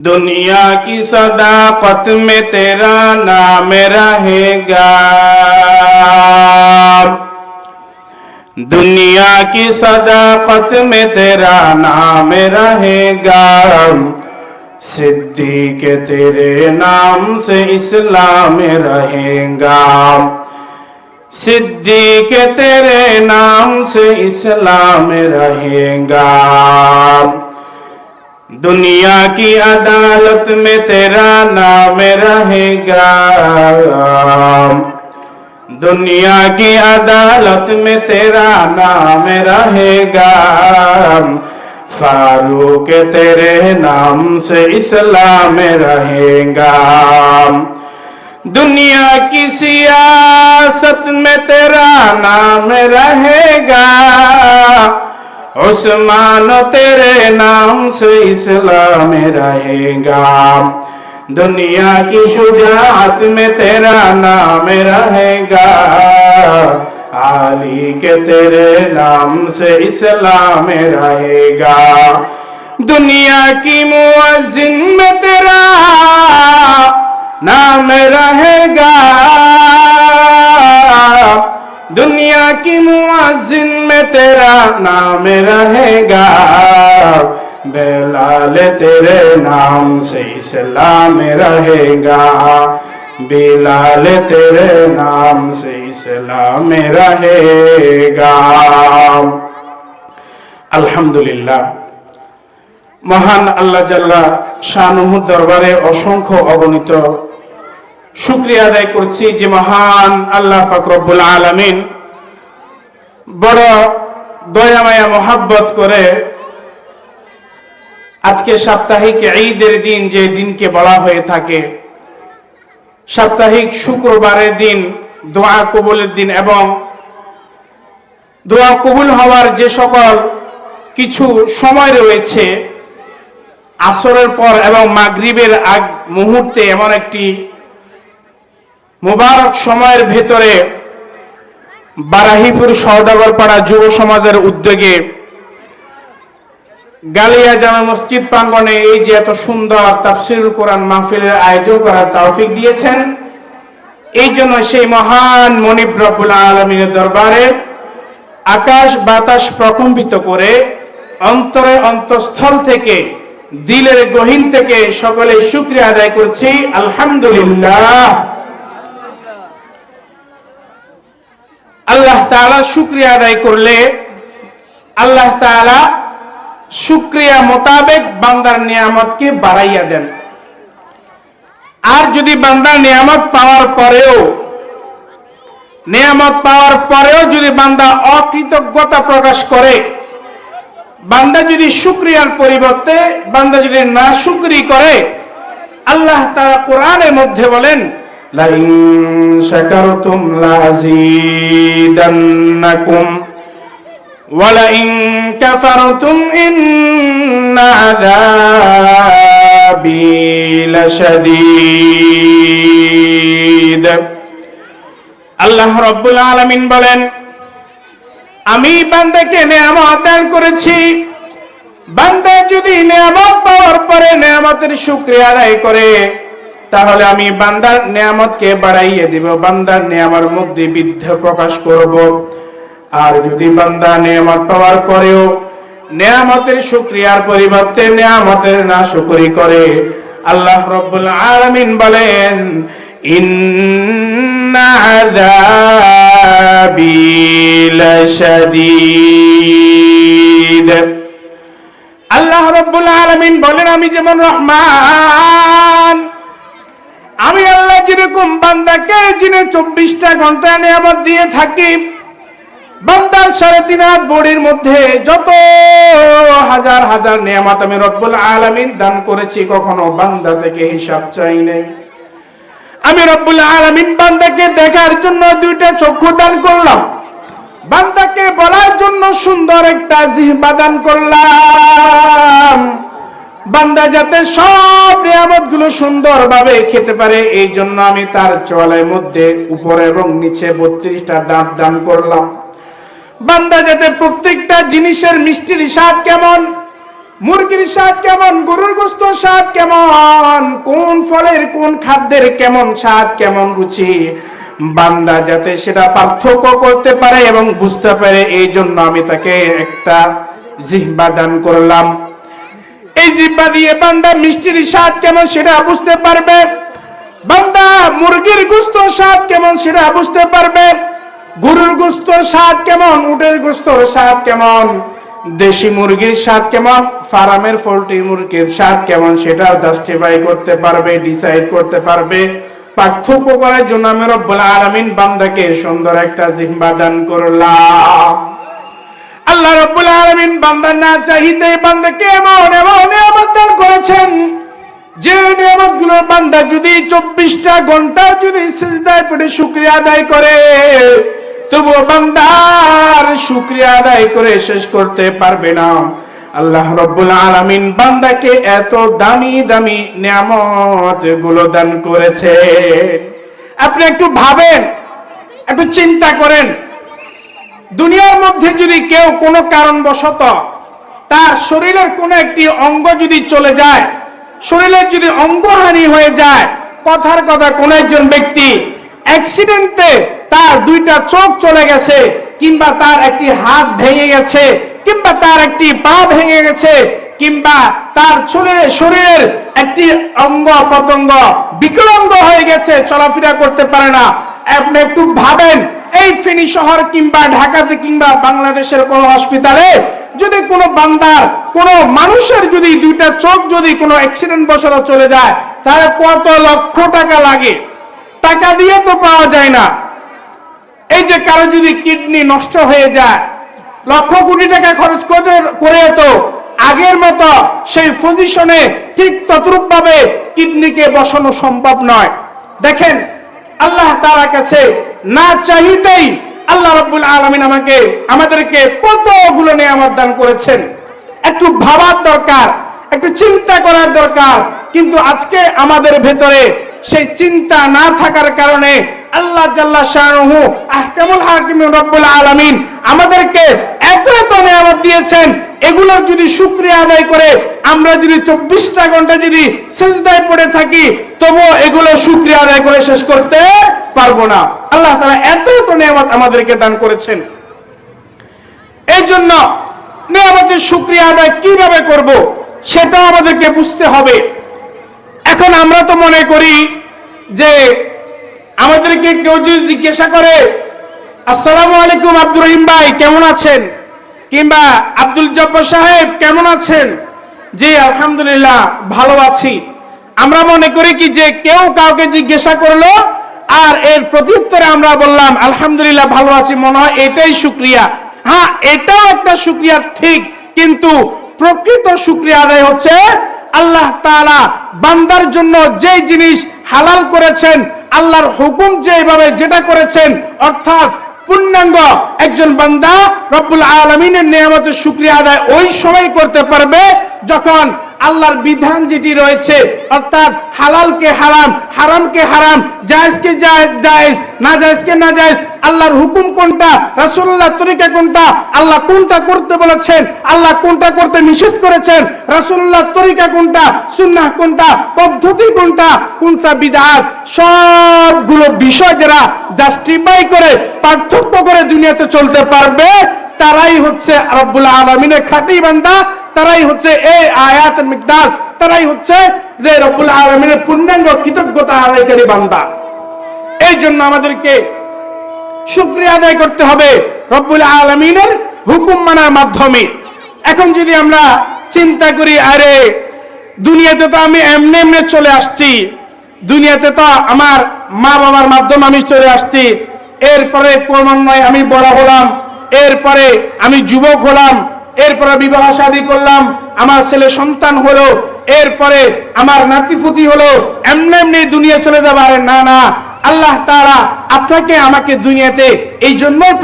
दुनिया की सदाकत में तेरा नाम रहेगा। दुनिया की सदाकत में तेरा नाम रहेगा। सिद्दीक तेरे नाम से इस्लाम रहेगा। सिद्दीक तेरे नाम से इस्लाम रहेगा। दुनिया की अदालत में तेरा नाम रहेगा। दुनिया की अदालत में तेरा नाम रहेगा। फारूक तेरे नाम से इस्लाम रहेगा। दुनिया की सियासत में तेरा नाम रहेगा। उस्मान तेरे नाम से इस्लाम रहेगा। दुनिया की शुजाअत में तेरा नाम रहेगा। अली के तेरे नाम से इस्लाम रहेगा। दुनिया की मुअज्जिन में तेरा नाम रहेगा। दुनिया की मुअज्जिन में तेरा नाम रहेगा। बिलाल तेरे नाम से इस्लाम रहेगा। बिलाल तेरे नाम से इस्लाम रहेगा। अल्हम्दुलिल्लाह, महान अल्लाह जल्ला शानुहु दरबारे असंख्य अगणित शुक्रिया आदाय करছি যে মহান আল্লাহ পাক রব্বুল আলামিন বড় দয়া মায়া মোহাব্বত করে আজকে সাপ্তাহিক ঈদের দিন, যে দিনকে বলা হয়ে থাকে সাপ্তাহিক শুক্রবারের দিন, দোয়া কবুলের দিন, এবং দোয়া কবুল হওয়ার যে সকল কিছু সময় রয়েছে আসরের পর এবং মাগরিবের আগ মুহূর্তে, এমন একটি মুবারক সময়ের ভেতরে বারাহিপুর সওদাগরপাড়া যুব সমাজের উদ্যোগে গালিয়া জামে মসজিদ প্রাঙ্গণে এই যে এত সুন্দর তাফসীরুল কোরআন মাহফিলের আয়োজন করার তৌফিক দিয়েছেন, এই জন্য সেই মহান মনিব রব্বুল আলামিনের দরবারে আকাশ বাতাস প্রকম্পিত করে অন্তরে অন্তঃস্থল থেকে দিলের গহীন থেকে সকলে শুকরিয়া আদায় করছি আলহামদুলিল্লাহ। আল্লাহ তাআলা শুকরিয়া আদায় করলে আল্লাহ তাআলা শুকরিয়া মোতাবেক বান্দার নিয়ামতকে বাড়াইয়া দেন। আর যদি বান্দার নিয়ামত পাওয়ার পরেও যদি বান্দা অকৃতজ্ঞতা প্রকাশ করে, বান্দা যদি শুকরিয়ার পরিবর্তে বান্দা যদি নাশুকরি করে, আল্লাহ তাআলা কোরআনের মধ্যে বলেন লাইন শাকারতুম লাযীদান্নাকুম ওয়া লাইন কাফারতুম ইন্না আযাবি লাশাদীদ। আল্লাহ রাব্বুল আলামিন বলেন, আমি বান্দাকে নিয়ামত দান করেছি। বান্দা যদি নিয়ামত পাওয়ার পরে নিয়ামতের শুকরিয়া আদায় করে, তাহলে আমি বান্দার নিয়ামতকে বাড়াইয়ে দিব, বান্দার নিয়ামতের মধ্যে বৃদ্ধি প্রকাশ করব। আর যদি বান্দা নিয়ামত পাওয়ার পরেও নিয়ামতের শুকরিয়ার পরিবর্তে নিয়ামতের নাশুকরি করে, আল্লাহ রাব্বুল আলামিন বলেন ইন্না আযাবি লাশাদীদ। আল্লাহ রাব্বুল আলামিন বলেন, আমি যেমন রহমান, আমি আল্লাহ যেরকম বান্দাকে দিনে 24টা ঘন্টা নিয়ামত দিয়ে থাকি, বান্দার 3.5 হাত বডির মধ্যে যত হাজার হাজার নিয়ামত আমি রব্বুল আলামিন দান করেছি, কখনো বান্দা থেকে হিসাব চাই নাই। আমি রব্বুল আলামিন বান্দাকে দেখার জন্য 2টা চক্ষু দান করলাম, বান্দাকে বলার জন্য সুন্দর একটা জিহ্বা দান করলাম, বান্দা যাতে সব নিয়ামতগুলো সুন্দরভাবে খেতে পারে, এই জন্য আমি তার চোয়ালের মধ্যে উপরে এবং নিচে 32টা দাঁত দান করলাম। বান্দা যাতে প্রত্যেকটা জিনিসের মিষ্টির স্বাদ কেমন, মুরগির স্বাদ কেমন, গরুর গোশত স্বাদ কেমন, কোন ফলের কোন খাদ্যের কেমন স্বাদ কেমন রুচি, বান্দা যাতে সেটা পার্থক্য করতে পারে এবং বুঝতে পারে, এই জন্য আমি তাকে একটা জিহ্বা দান করলাম। এই জিহ্বা দিয়ে বান্দা মিষ্টির স্বাদ কেমন সেটা বুঝতে পারবে, বান্দা মুরগির গোশত স্বাদ কেমন সেটা বুঝতে পারবে, গরুর গোশতর স্বাদ কেমন, উটের গোশতর স্বাদ কেমন, দেশি মুরগির স্বাদ কেমন, ফার্মের পোল্ট্রি মুরগির স্বাদ কেমন সেটাও জাস্টিফাই করতে পারবে, ডিসাইড করতে পারবে। পার্থক্য করার জন্য আমি রব্বুল আলামিন বান্দাকে সুন্দর একটা জিহ্বা দান করলাম। আল্লাহ রব্বুল আলামিন বান্দা না চাইতে বান্দাকে এমন এমন নিয়ামত দান করেছেন, যে নিয়ামতগুলো বান্দা যদি 24টা ঘন্টা যদি সিজদায় পড়ে শুকরিয়া আদায় করে, তবুও বান্দার শুকরিয়া আদায় করে শেষ করতে পারবে না। আল্লাহ রব্বুল আলামিন বান্দাকে এত দামি দামি নিয়ামত গুলো দান করেছে। আপনি একটু ভাবেন, একটু চিন্তা করেন, দুনিয়ার মধ্যে যদি কেউ কোনো কারণবশত তার শরীরের কোনো একটি অঙ্গ যদি চলে যায়, শরীরের যদি অঙ্গহানি হয়ে যায়, কথার কথা কোন একজন ব্যক্তি অ্যাক্সিডেন্টে তার 2টা চোখ চলে গেছে, কিংবা তার একটি হাত ভেঙে গেছে, কিংবা তার একটি পা ভেঙে গেছে, কিংবা তার শরীরের একটি অঙ্গ প্রত্যঙ্গ বিকলাঙ্গ হয়ে গেছে, চলাফেরা করতে পারে না। আপনি একটু ভাবেন, এই ফেনী শহর কিংবা ঢাকাতে কিংবা বাংলাদেশের কোন হসপিটালে যদি কোনো বান্দার কোনো মানুষের যদি 2টা চোখ যদি কোনো অ্যাক্সিডেন্ট বশত চলে যায়, তাহলে কত লক্ষ টাকা লাগে, টাকা দিয়ে তো পাওয়া যায় না। এই যে কারো যদি কিডনি নষ্ট হয়ে যায়, লক্ষ কোটি টাকা খরচ করে তো আগের মতো সেই পজিশনে ঠিক ততরূপ ভাবে কিডনিকে বসানো সম্ভব নয়। দেখেন, আল্লাহ তাআলার কাছে না চাইতেই আল্লাহ রাব্বুল আলামিন আমাদেরকে কতগুলো নিয়ামত দান করেছেন। একটু ভাবার দরকার, একটু চিন্তা করার দরকার। কিন্তু আজকে আমাদের ভেতরে সেই চিন্তা না থাকার কারণে আল্লাহ জাল্লা শানুহু আহকামুল হাকিমিন রব্বুল আলামিন আমাদেরকে এত এত নিয়ামত দিয়েছেন, এগুলোর যদি শুকরিয়া আদায় করে আমরা যদি 24টা ঘন্টা যদি সিজদায় পড়ে থাকি, তবুও এগুলো শুকরিয়া আদায় করে শেষ করতে পারবো না। আল্লাহ তাআলা এত এত নিয়ামত আমাদেরকে দান করেছেন। এই জন্য নিয়ামতের শুকরিয়া আদায় কিভাবে করব সেটা আমাদেরকে বুঝতে হবে। এখন আমরা তো মনে করি যে আমাদেরকে কেউ যদি জিজ্ঞাসা করে, আসসালামু আলাইকুম আব্দুর রহিম ভাই কেমন আছেন, কিংবা আব্দুল জব্বার সাহেব কেমন আছেন, জি আলহামদুলিল্লাহ ভালো আছি, আমরা মনে করি কি যে কেউ কাউকে জিজ্ঞাসা করলো আর এর প্রত্যুত্তরে আমরা বললাম আলহামদুলিল্লাহ ভালো আছি, মনে হয় এটাই শুকরিয়া। হ্যাঁ, এটাও একটা শুকরিয়া ঠিক, কিন্তু প্রকৃত শুকরিয়া আদায় হচ্ছে আল্লাহ তাআলা বান্দার জন্য যে জিনিস হালাল করেছেন, আল্লাহর হুকুম যেভাবে যেটা করেছেন, অর্থাৎ পূর্ণাঙ্গ একজন বান্দা রব্বুল আলামিনের নিয়ামতের শুকরিয়া আদায় ওই সময় করতে পারবে যখন আল্লাহর বিধান যেটি রয়েছে, অর্থাৎ হালালকে হারাম, হারামকে হারাম, জায়েজকে জায়েজ, না জায়েজকে না জায়েজ, আল্লাহর হুকুম কোনটা, রাসূলুল্লাহর তরিকা কোনটা, আল্লাহ কোনটা করতে বলেছেন, আল্লাহ কোনটা করতে নিষেধ করেছেন, রাসূলুল্লাহর তরিকা কোনটা, সুন্নাহ কোনটা, পদ্ধতি কোনটা, কোনটা বিদআত, সবগুলো বিষয় যারা জাস্টিফাই করে পার্থক্য করে দুনিয়াতে চলতে পারবে, তারাই হচ্ছে রব্বুল আলামিনের খাঁটি বান্দা, তারাই হচ্ছে এই আয়াতের মিকদার, তারাই হচ্ছে যে রব্বুল আলামিনের পূর্ণাঙ্গ কৃতজ্ঞতা আদায়কারী বান্দা। এই জন্য আমাদেরকে শুকরিয়া আদায় করতে হবে রব্বুল আলামিনের হুকুম মানার মাধ্যমে। এখন যদি আমরা চিন্তা করি, আরে দুনিয়াতে তো আমি এমনি এমনি চলে আসছি, দুনিয়াতে তো আমার মা বাবার মাধ্যমে আমি চলে আসছি, এরপরে ক্রমান্বয়ে আমি বড় হলাম, এরপরে আমি যুবক হলাম, এরপরে বিবাহ শাদী করলাম, আমার ছেলে সন্তান হলো, এরপরে আমার নাতিপুতি হলো, এমনি এমনি দুনিয়া চলে যাবে। আরে না না, আল্লাহ তাআলা আপনাকে আমাকে দুনিয়াতে এই জন্যই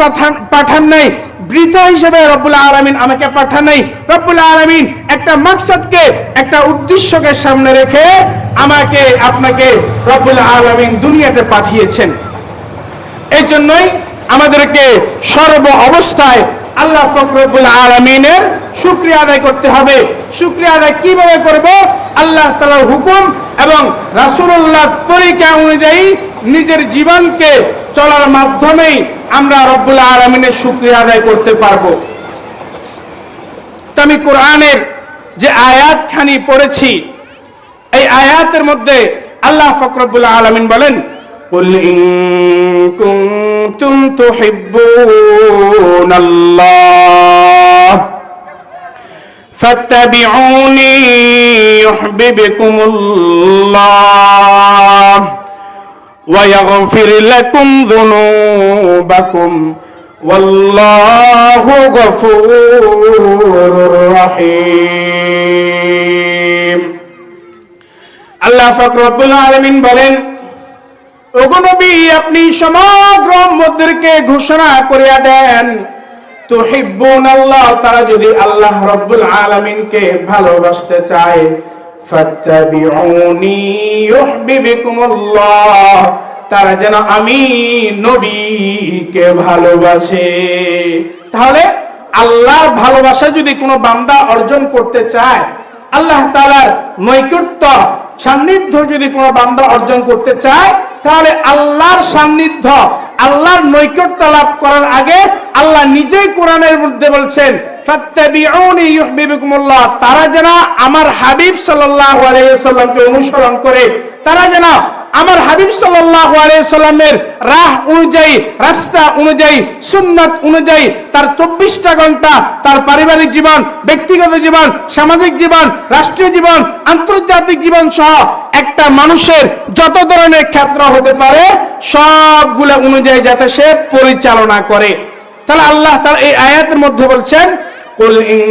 পাঠান নাই, বৃথা হিসেবে রব্বুল আলামিন আমাকে পাঠান নাই। রব্বুল আলামিন একটা মাকসাদকে, একটা উদ্দেশ্যকে সামনে রেখে আমাকে আপনাকে রব্বুল আলামিন দুনিয়াতে পাঠিয়েছেন। এই জন্যই আমাদেরকে সর্ব অবস্থায় আল্লাহ পাক রব্বুল আলামিনের শুকরিয়া আদায় করতে হবে। শুকরিয়া আদায় কিভাবে করব? আল্লাহ তাআলার হুকুম এবং রাসূলুল্লাহর তরিকা অনুযায়ী নিজের জীবনকে চলার মাধ্যমেই আমরা রব্বুল আলামিনের শুকরিয়া আদায় করতে পারবো। তো আমি কোরআনের যে আয়াতখানি পড়েছি, এই আয়াতের মধ্যে আল্লাহ পাক রব্বুল আলামিন বলেন, কুল ইন কুনতুম তুহিব্বুনাল্লাহ ফাত্তাবিউনি ইউহিব্বুকুমুল্লাহ ওয়া ইয়াগফির লাকুম যুনুবাকুম ওয়াল্লাহু গফুরুর রহিম। আল্লাহ পাক রব্বুল আলামিন বলেন, ওগো নবী, আপনি সমগ্র উম্মতদেরকে ঘোষণা করিয়া দেন, তুহিব্বুনাল্লাহ, তারা যদি আল্লাহ রব্বুল আলামিনকে ভালোবাসতে চায়, ফাত্তাবিউনি ইউহিব্বুকুমুল্লাহ, তারা যেন আমি নবীকে ভালোবাসে। তাহলে আল্লাহর ভালোবাসা যদি কোনো বান্দা অর্জন করতে চায়, আল্লাহ তাআলার নৈকট্য সান্নিধ্য যদি কোনো বান্দা অর্জন করতে চায়, তাহলে আল্লাহর সান্নিধ্য, আল্লাহর নৈকট্য লাভ করার আগে আল্লাহ নিজেই কোরআনের মধ্যে বলছেন, ফাত্তাবিউনি ইউহিব্বুকুমুল্লাহ, তারা যেন আমার হাবিব সাল্লাল্লাহু আলাইহি ওয়াসাল্লামকে অনুসরণ করে, তারা যেন আমার হাবিব সাল্লাল্লাহু আলাইহি ওয়াসাল্লামের রাহ অনুযায়ী, রাস্তা অনুযায়ী, সুন্নাত অনুযায়ী তার 24টা ঘন্টা তার পারিবারিক জীবন, ব্যক্তিগত জীবন, সামাজিক জীবন, রাষ্ট্রীয় জীবন, আন্তর্জাতিক জীবন সহ একটা মানুষের যত ধরনের ক্ষেত্র হতে পারে সবগুলো অনুযায়ী যাতে সে পরিচালনা করে। তাহলে আল্লাহ তাআলা এই আয়াতের মধ্যে বলছেন, কুল ইন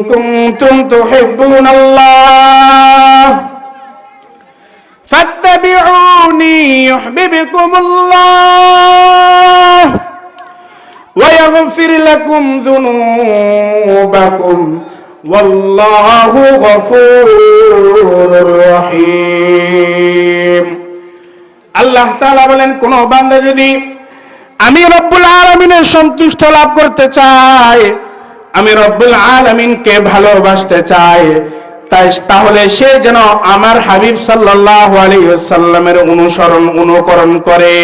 কুনতুম তুহিব্বুনাল্লাহ ফাত্তাবিউনি ইউহিব্বুকুমুল্লাহ ওয়া ইয়াগফির লাকুম যুনুবাকুম ওয়াল্লাহু গফুরুর রহিম। আল্লাহ তাআলা বলেন, কোন বান্দা যদি আমি রব্বুল আলামিনের সন্তুষ্ট লাভ করতে চায়, আমি রব্বুল আলামিনকে ভালোবাসতে চাই, তাহলে সে যেন আমার হাবিব সাল্লাল্লাহু আলাইহি ওয়াসাল্লামের অনুকরণ করে।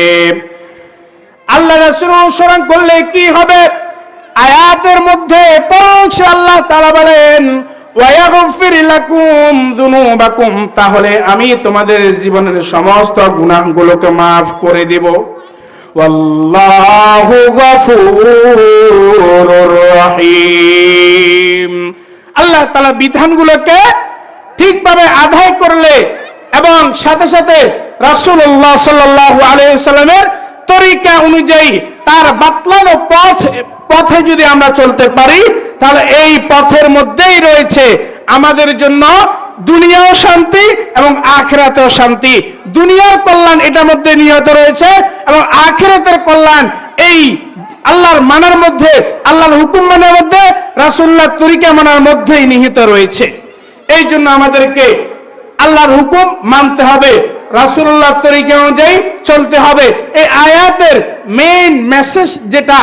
আল্লাহ রাসূল অনুসরণ করলে কি হবে? আয়াতের মধ্যে পৌঁছে আল্লাহ তাআলা বলেন, ওয়া ইয়াগফির লাকুম যুনুবাকুম, তাহলে আমি তোমাদের জীবনের সমস্ত গুনাহগুলোকে maaf করে দেব। ওয়াল্লাহু গফুরুর রহিম। আল্লাহ তাআলা বিধানগুলোকে ঠিকভাবে আদায় করলে এবং সাথে সাথে রাসূলুল্লাহ সাল্লাল্লাহু আলাইহি ওয়াসাল্লামের তরিকা অনুযায়ী তার বাতলানো পথে যদি আমরা চলতে পারি, তাহলে এই পথের মধ্যেই রয়েছে আমাদের জন্য দুনিয়াও শান্তি এবং আখিরাতেও শান্তি। দুনিয়ার কল্যাণ এটার মধ্যে নিহিত রয়েছে এবং আখিরাতের কল্যাণ এই আল্লাহর মানার মধ্যে, আল্লাহর হুকুম মানার মধ্যে, রাসূলুল্লাহর তরিকা মানার মধ্যেই নিহিত রয়েছে। এই জন্য আমাদেরকে আল্লাহর হুকুম মানতে হবে, রাসূলুল্লাহর তরিকা অনুযায়ী চলতে হবে। এই আয়াতের মেইন মেসেজ যেটা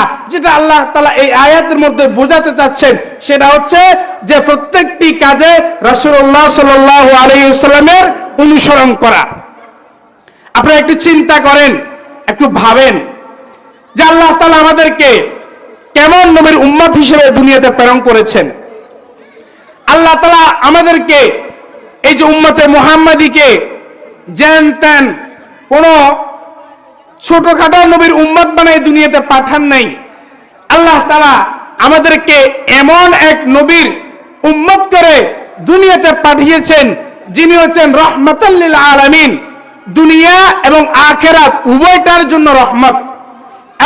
আল্লাহ তাআলা এই আয়াতের মধ্যে বোঝাতে চাচ্ছেন, সেটা হচ্ছে যে প্রত্যেকটি কাজে রাসূলুল্লাহ সাল্লাল্লাহু আলাইহি ওয়াসাল্লামের অনুসরণ করা। আপনারা একটু চিন্তা করেন, একটু ভাবেন যে আল্লাহ তাআলা আমাদেরকে কেমন নবীর উম্মত হিসেবে দুনিয়াতে প্রেরণ করেছেন। আল্লাহ তাআলা আমাদেরকে এই যে উম্মতে মুহাম্মাদীকে যেন তেন কোন ছোটখাটো নবীর উম্মত বানাই দুনিয়াতে পাঠান নাই। আল্লাহ তাআলা আমাদেরকে এমন এক নবীর উম্মত করে দুনিয়াতে পাঠিয়েছেন, যিনি হচ্ছেন রাহমাতাল লিল আলামিন, দুনিয়া এবং আখিরাত উভয়টার জন্য রহমত,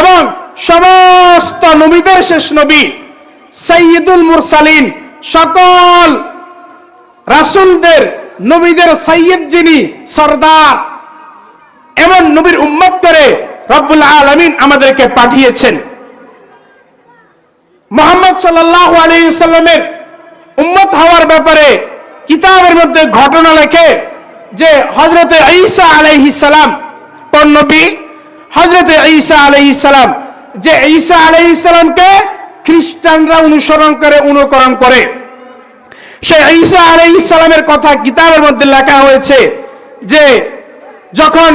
এবং সমস্ত নবীদের শেষ নবী, সাইয়্যিদুল মুরসালিন, সকল রাসূলদের নবীদের সাইয়্যিদ, যিনি সরদার, এমন নবীর উম্মত করে রব্বুল আলামিন আমাদেরকে পাঠিয়েছেন। মুহাম্মদ সাল্লাল্লাহু আলাইহি ওয়াসাল্লামের উম্মত হওয়ার ব্যাপারে কিতাবের মধ্যে ঘটনা লেখে যে হযরতে ঈসা আলাইহিস সালাম কোন নবী? হযরতে ঈসা আলাইহিস সালাম, যে ঈসা আলাইহিস সালামকে খ্রিস্টানরা অনুকরণ করে। সে ঈসা আলাইহিস সালামের কথা কিতাবের মধ্যে লেখা হয়েছে যে যখন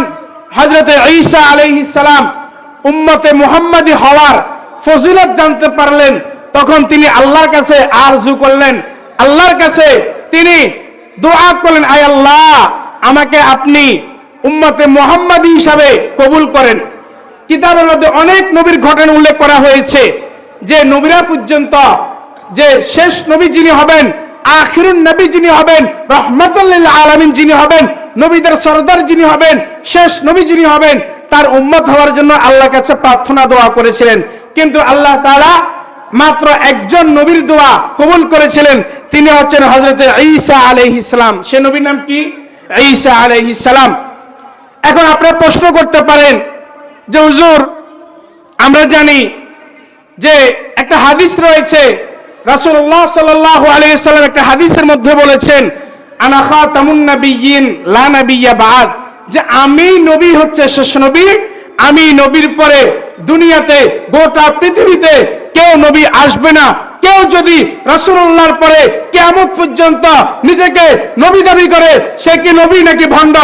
হযরত ঈসা আলাইহিস সালাম উম্মতে মুহাম্মাদি হওয়ার ফজিলত জানতে পারলেন, তখন তিনি আল্লাহর কাছে আরজু করলেন, আল্লাহর কাছে তিনি দোয়া করলেন, আয় আল্লাহ, আমাকে আপনি উম্মতে মুহাম্মাদি হিসাবে কবুল করেন। কিতাবের মধ্যে অনেক নবীর ঘটনা উল্লেখ করা হয়েছে যে নবীরা পর্যন্ত যে শেষ নবী যিনি হবেন, আখিরুন নবী যিনি হবেন, রাহমাতুল লিল আলামিন যিনি হবেন, নবীদের সরদার যিনি হবেন, শেষ নবী যিনি হবেন, তার উম্মত হওয়ার জন্য আল্লাহর কাছে প্রার্থনা দোয়া করেছিলেন। কিন্তু আল্লাহ তাআলা মাত্র একজন নবীর দোয়া কবুল করেছিলেন, তিনি হচ্ছেন হযরত ঈসা আলাইহিস সালাম। সে নবীর নাম কি? ঈসা আলাইহিস সালাম। এখন আপনারা প্রশ্ন করতে পারেন যে হুজুর, আমরা জানি যে একটা হাদিস রয়েছে, রাসূলুল্লাহ সাল্লাল্লাহু আলাইহি ওয়াসাল্লাম একটা হাদিসের মধ্যে বলেছেন, আনা খাতামুন নাবিয়্যিন লা নাবিয়্যা বা'দ, যে আমি নবী হচ্ছে শেষ নবী, আমি নবীর পরে দুনিয়াতে গোটা পৃথিবীতে কেউ নবী আসবে না। কেউ যদি রাসূলুল্লাহর পরে কিয়ামত পর্যন্ত নিজেকে নবী দাবি করে, সে কি নবী নাকি ভণ্ড?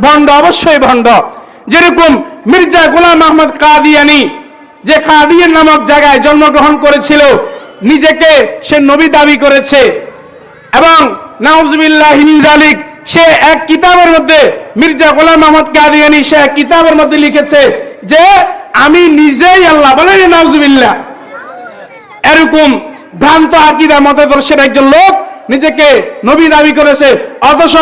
ভণ্ড, অবশ্যই ভণ্ড। যেরকম মির্জা গোলাম আহমদ কাদিয়ানী, যে কাদিয়ান নামক জায়গায় জন্মগ্রহণ করেছিল, নিজেকে সে নবী দাবি করেছে এবং নাউজুবিল্লাহি মিন যালিক, সে এক কিতাবের মধ্যে, মির্জা গোলাম আহমদ কাদিয়ানী সে এক কিতাবের মধ্যে লিখেছে যে আমি নিজেই আল্লাহ। বলেন নাউজুবিল্লাহ। এরকম ভ্রান্ত আকীদা মতাদর্শের একজন লোক নিজেকে নবী দাবি করেছে, অথচ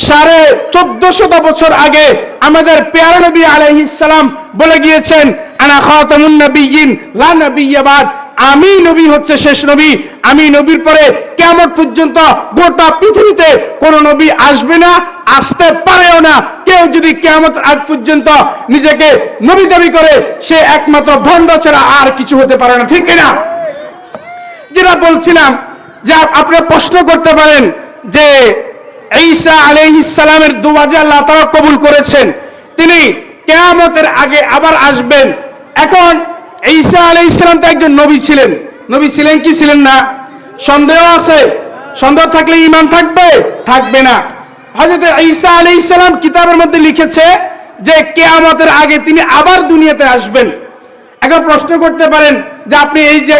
1450 বছর আগে আমাদের পেয়ারা নবী আলাইহিস সালাম বলে গিয়েছেন, আনা খাতামুন নাবিয়্যিন লা নাবিয়্যা বা'দ, আমি নবী হচ্ছে শেষ নবী, আমি নবীর পরে কিয়ামত পর্যন্ত গোটা পৃথিবীতে কোন নবী আসবে না, আসতে পারেও না। কেউ যদি কিয়ামত আগ পর্যন্ত নিজেকে নবী দাবি করে, সে একমাত্র ভণ্ড ছাড়া আর কিছু হতে পারে না, ঠিক কিনা? যেটা বলছিলাম যে আপনারা প্রশ্ন করতে পারেন যে ঈসা আলাইহিস সালামের দোয়া যে আল্লাহ তাআলা কবুল করেছেন, তিনি কিয়ামতের আগে আবার আসবেন। এখন ঈসা আলাইহিস সালাম তো একজন নবী ছিলেন, নবী ছিলেন কি ছিলেন না? সন্দেহ আছে? সন্দেহ থাকলে ঈমান থাকবে? থাকবে না। হযরত ঈসা আলাইহিস সালাম কিতাবের মধ্যে লিখেছে যে কিয়ামতের আগে তিনি আবার দুনিয়াতে আসবেন। এখন প্রশ্ন করতে পারেন যে আপনি এই যে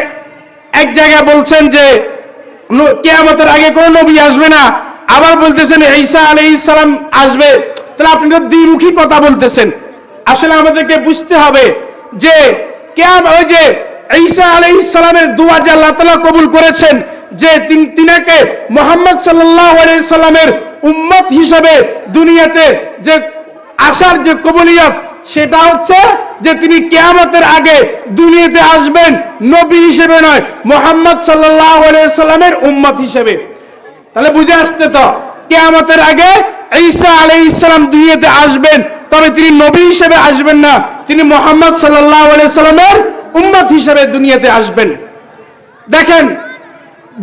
এক জায়গায় বলছেন যে কিয়ামতের আগে কোন নবী আসবে না, আবার বলতেছেন ঈসা আলাইহিস সালাম আসবে, তাহলে আপনি তো দ্বিমুখী কথা বলতেছেন। আসলে আমাদেরকে বুঝতে হবে যে ওই যে ঈসা আলাইহিস সালামের দোয়া যে আল্লাহ তাআলা কবুল করেছেন, যে তিনাকে মুহাম্মদ সাল্লাল্লাহু আলাইহি সাল্লামের উম্মত হিসেবে দুনিয়াতে যে আসার যে কবুলিয়ত, সেটা হচ্ছে যে তিনি কিয়ামতের আগে দুনিয়াতে আসবেন নবী হিসেবে নয়, মুহাম্মদ সাল্লাল্লাহু আলাইহি সাল্লামের উম্মত হিসেবে। তাহলে বুঝে আসতে তো, কিয়ামতের আগে ঈসা আলাইহিস সালাম দুনিয়াতে আসবেন, তবে তিনি নবী হিসেবে আসবেন না, তিনি মুহাম্মদ সাল্লাল্লাহু আলাইহি সাল্লামের উম্মত হিসেবে দুনিয়াতে আসবেন। দেখেন,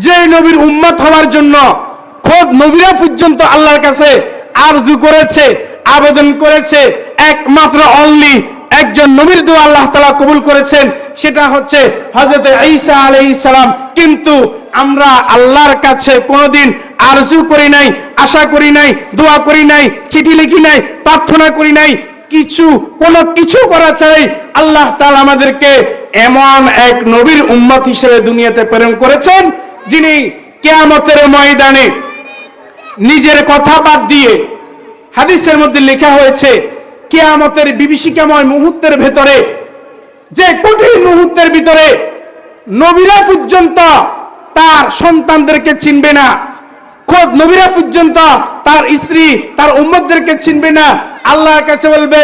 যে নবীর উম্মত হওয়ার জন্য খোদ নবীরা পর্যন্ত আল্লাহর কাছে আরজু করেছে, আবেদন করেছে, একমাত্র অনলি একজন নবীর দোয়া আল্লাহ তাআলা কবুল করেছেন, সেটা হচ্ছে হযরত ঈসা আলাইহিস সালাম। কিন্তু আমরা আল্লাহর কাছে কোনোদিন আরজু করি নাই, আশা করি নাই, দোয়া করি নাই, চিঠি লিখি নাই, প্রার্থনা করি নাই, কোনো কিছু করা চাই আল্লাহ তাআলা আমাদেরকে এমন এক নবীর উম্মত হিসেবে দুনিয়াতে প্রেরণ করেছেন, যিনি কিয়ামতের ময়দানে নিজের কথা বাদ দিয়ে, হাদিসের মধ্যে লেখা হয়েছে কিয়ামতের বিভীষিকাময় মুহূর্তের ভেতরে, যে কঠিন মুহূর্তের ভিতরে নবীরা পর্যন্ত তার সন্তানদেরকে চিনবে না, খোদ নবীরা পর্যন্ত তার স্ত্রী, তার উম্মতদেরকে চিনবে না, আল্লাহর কাছে বলবে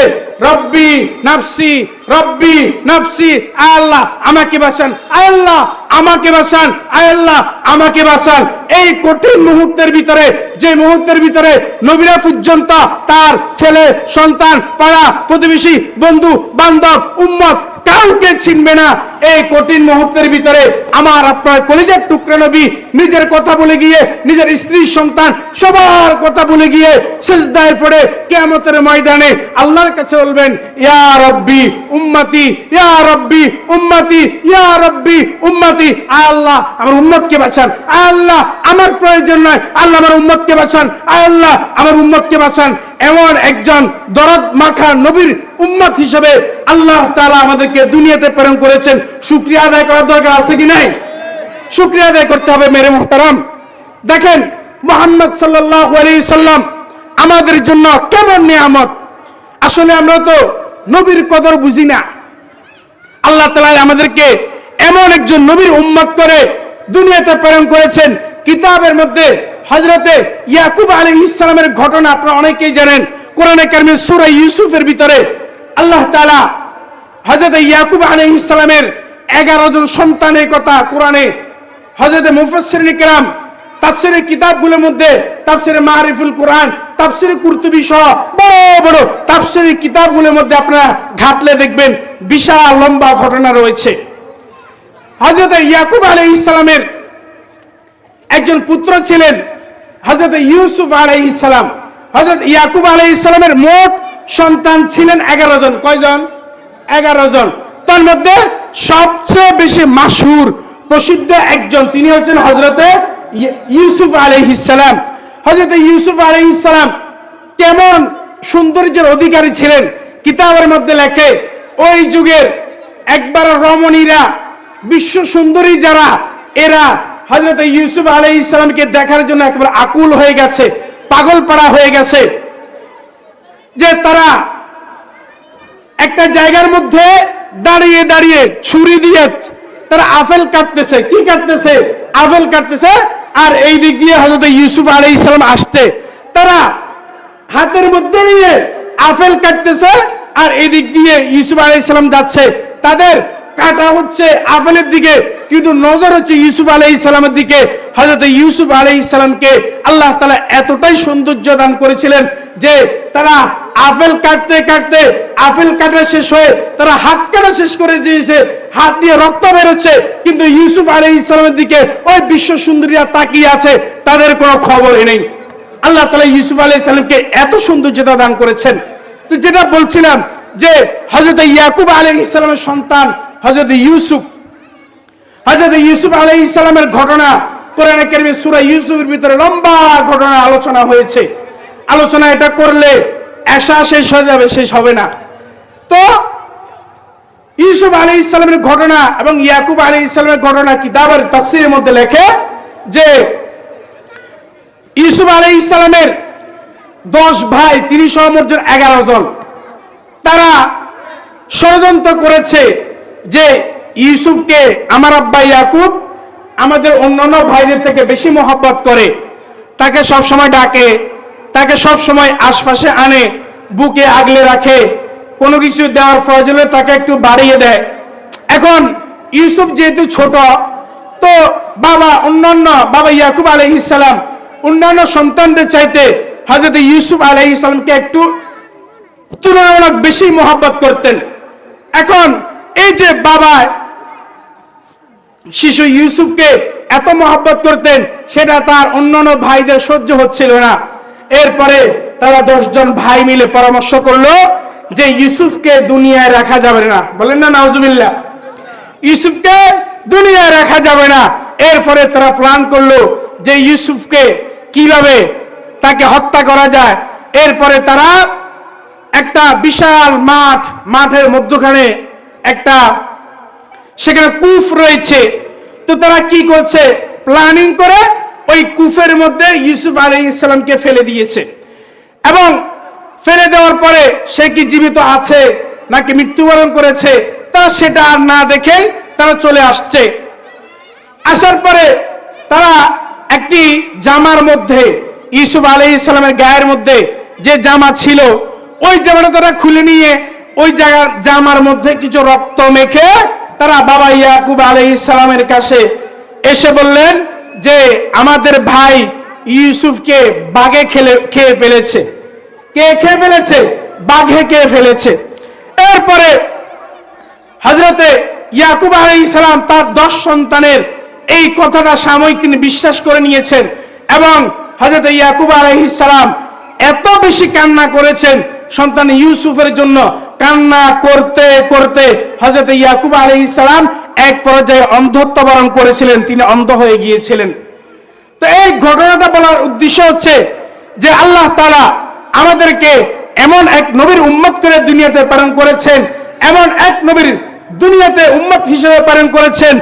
রব্বি নাফসি, রব্বি নাফসি, আয় আল্লাহ আমাকে বাঁচান, আয় আল্লাহ আমাকে বাঁচান, আয় আল্লাহ আমাকে বাঁচান। এই কঠিন মুহূর্তের ভিতরে, যে মুহূর্তের ভিতরে নবীরা পর্যন্ত তার ছেলে সন্তান, পাড়া প্রতিবেশী, বন্ধু বান্ধব, উম্মত কাউকে চিনবে না। এই কঠিন মুহূর্তের ভিতরে আমার আপনার কলিজার টুকরা নবী নিজের কথা বলে গিয়ে, নিজের স্ত্রী সন্তান সবার কথা বলে গিয়ে সিজদায় পড়ে কিয়ামতের ময়দানে আল্লাহর কাছে বলবেন, ইয়া রব্বি উম্মতি, ইয়া রব্বি উম্মতি, ইয়া রব্বি উম্মতি। আল্লাহ আমার উম্মতকে বাঁচান, আল্লাহ আমার প্রয়োজন নয়, আল্লাহ আমার উম্মতকে বাঁচান, আল্লাহ আমার উম্মতকে বাঁচান। এমন একজন দরদ মাখা নবীর উম্মত হিসেবে আল্লাহ তাআলা আমাদেরকে দুনিয়াতে প্রেরণ করেছেন। শুকরিয়া আদায় করার দরকার আছে কি নাই? শুকরিয়া আদায় করতে হবে মেরে মুহতারাম। দেখেন মুহাম্মদ সাল্লাল্লাহু আলাইহি সাল্লাম আমাদের জন্য কেমন নিয়ামত। আসলে আমরা তো নবীর কদর বুঝি না। আল্লাহ তাআলা আমাদেরকে এমন একজন নবীর উম্মত করে দুনিয়াতে প্রেরণ করেছেন। কিতাবের মধ্যে হযরতে ইয়াকুব আলাইহিস সালামের ঘটনা আপনারা অনেকেই জানেন। কোরআনে কারিমে সূরা ইউসুফের ভিতরে আল্লাহ তাআলা হযরতে ইয়াকুব আলাইহিস সালামের 11 জন সন্তানের কথা কোরআনে হযরতে মুফাসসিরিন কিরাম তাফসীরের কিতাবগুলোর মধ্যে তাফসীরে মারিফুল কোরআন, তাফসীরে কুরতুবী সহ বড় বড় তাফসীরের কিতাবগুলোর মধ্যে আপনারা ঘাটলে দেখবেন বিশাল লম্বা ঘটনা রয়েছে। হযরতে ইয়াকুব আলাইহিস সালামের একজন পুত্র ছিলেন হযরত ইউসুফ আলাইহিস সালাম। হযরত ইয়াকুব আলাইহিস সালামের মোট সন্তান ছিলেন 11 জন। কয়জন? 11 জন। তার মধ্যে সবচেয়ে বেশি মাশহুর প্রসিদ্ধ একজন তিনি হচ্ছেন হযরতে ইউসুফ আলাইহিস সালাম। হযরত ইউসুফ আলাইহিস সালাম কেমন সৌন্দর্যের অধিকারী ছিলেন কিতাবের মধ্যে লেখে, ওই যুগের একবার রমণীরা, বিশ্ব সুন্দরী যারা, এরা হযরত ইউসুফ আলাইহিস সালামকে দেখার জন্য একেবারে আকুল হয়ে গেছে, পাগল পাড়া হয়ে গেছে। যে তারা একটা জায়গার মধ্যে দাঁড়িয়ে দাঁড়িয়ে ছুরি দিয়ে তারা আপেল কাটতেছে। কি কাটতেছে? আপেল কাটতেছে। আর এই দিক দিয়ে হযরত ইউসুফ আলাইহিস সালাম আসতে, তারা হাতের মধ্যে নিয়ে আপেল কাটতেছে আর এই দিক দিয়ে ইউসুফ আলাইহিস সালাম যাচ্ছে। তাদের কাটা হচ্ছে আপেলের দিকে, কিন্তু নজর হচ্ছে ইউসুফ আলাইহিস সালামের দিকে। হযরত ইউসুফ আলাইহিস সালামকে আল্লাহ তাআলা এতটাই সৌন্দর্য দান করেছিলেন যে তারা আপেল কাটতে কাটতে আপেল কাটা শেষ হয়ে তারা হাত কাটা শেষ করে দিয়েছে, হাত দিয়ে রক্ত বের হচ্ছে, কিন্তু ইউসুফ আলাইহিস সালামের দিকে ওই বিশ্ব সুন্দরীরা তাকিয়ে আছে, তাদের কোনো খবরই নেই। আল্লাহ তাআলা ইউসুফ আলাইহিস সালামকে এত সৌন্দর্যতা দান করেছেন। তো যেটা বলছিলাম যে হযরত ইয়াকুব আলাইহিস সালামের সন্তান হযরত ইউসুফ আলাইহিস সালামের ঘটনা কোরআনে কারিমে সূরা ইউসুফের ভিতরে লম্বা ঘটনা আলোচনা হয়েছে। আলোচনা এটা করলে এশা শেষ হয়ে যাবে, শেষ হবে না। তো ইউসুফ আলাইহিস সালামের ঘটনা এবং ইয়াকুব আলাইহিস সালামের ঘটনা কিতাবের তাফসীরের মধ্যে লেখে যে ইউসুফ আলাইহিস সালামের 10 ভাই, তিনি সহ মোট 11 জন, তারা ষড়যন্ত্র করেছে যে ইউসুফকে আমার আব্বা ইয়াকুব আমাদের অন্যান্য ভাইদের থেকে বেশি মহব্বত করে, তাকে সব সময় ডাকে, তাকে সব সময় আশপাশে আনে, বুকে আগলে রাখে, কোনো কিছু দেওয়ার প্রয়োজনে তাকে একটু বাড়িয়ে দেয়। এখন ইউসুফ যেহেতু ছোট, তো বাবা ইয়াকুব আলাইহিস সালাম অন্যান্য সন্তানদের চাইতে হযরত ইউসুফ আলাইহিস সালামকে একটু তুলনামূলক বেশি মহব্বত করতেন। এখন এই যে বাবা শিশু ইউসুফকে এত মহব্বত করতেন, সেটা তার অন্যান্য ভাইদের সহ্য হচ্ছিল না। এরপরে তারা 10 জন ভাই মিলে পরামর্শ করলো যে ইউসুফকে দুনিয়ায় রাখা যাবে না। বলেন না নাউজুবিল্লাহ। ইউসুফকে দুনিয়ায় রাখা যাবে না। এরপরে তারা প্ল্যান করলো যে ইউসুফকে কিভাবে তাকে হত্যা করা যায়। এরপরে তারা একটা বিশাল মাঠের মধ্যখানে একটা সেখানে কূপ রয়েছে। তো তারা কি করছে, প্ল্যানিং করে ওই কূপের মধ্যে ইউসুফ আলাইহিস সালামকে ফেলে দিয়েছে। এবং ফেলে দেওয়ার পরে সে কি জীবিত আছে নাকি মৃত্যুবরণ করেছে তারা সেটা আর না দেখে তারা চলে আসছে। আসার পরে তারা একটি জামার মধ্যে ইউসুফ আলাইহিস সালামের গায়ের মধ্যে যে জামা ছিল ওই জামাটা তারা খুলে নিয়ে ওই জামার মধ্যে কিছু রক্ত মেখে তারা বাবা ইয়াকুব আলাইহিস সালামের কাছে এসে বললেন যে আমাদের ভাই ইউসুফকে বাঘে খেয়ে ফেলেছে। কে খেয়ে ফেলেছে? বাঘে খেয়ে ফেলেছে। এরপরে হযরতে ইয়াকুব আলাইহিস সালাম তার 10 সন্তানের এই কথাটা সাময়িক তিনি বিশ্বাস করে নিয়েছেন এবং হযরতে ইয়াকুব আলাইহিস সালাম এত বেশি কান্না করেছেন সন্তান ইউসুফের জন্য। কান্না করতে করতে হযরতে ইয়াকুব আলাইহিস সালাম এক পর্যায়ে অন্ধত্ব বরণ করেছিলেন, তিনি অন্ধ হয়ে গিয়েছিলেন। তো এই ঘটনাটা বলার উদ্দেশ্য হচ্ছে যে আল্লাহ তাআলা আমাদেরকে এমন এক নবীর উম্মত করে দুনিয়াতে প্রেরণ করেছেন, এমন এক নবীর দুনিয়াতে উম্মত হিসেবে প্রেরণ করেছেন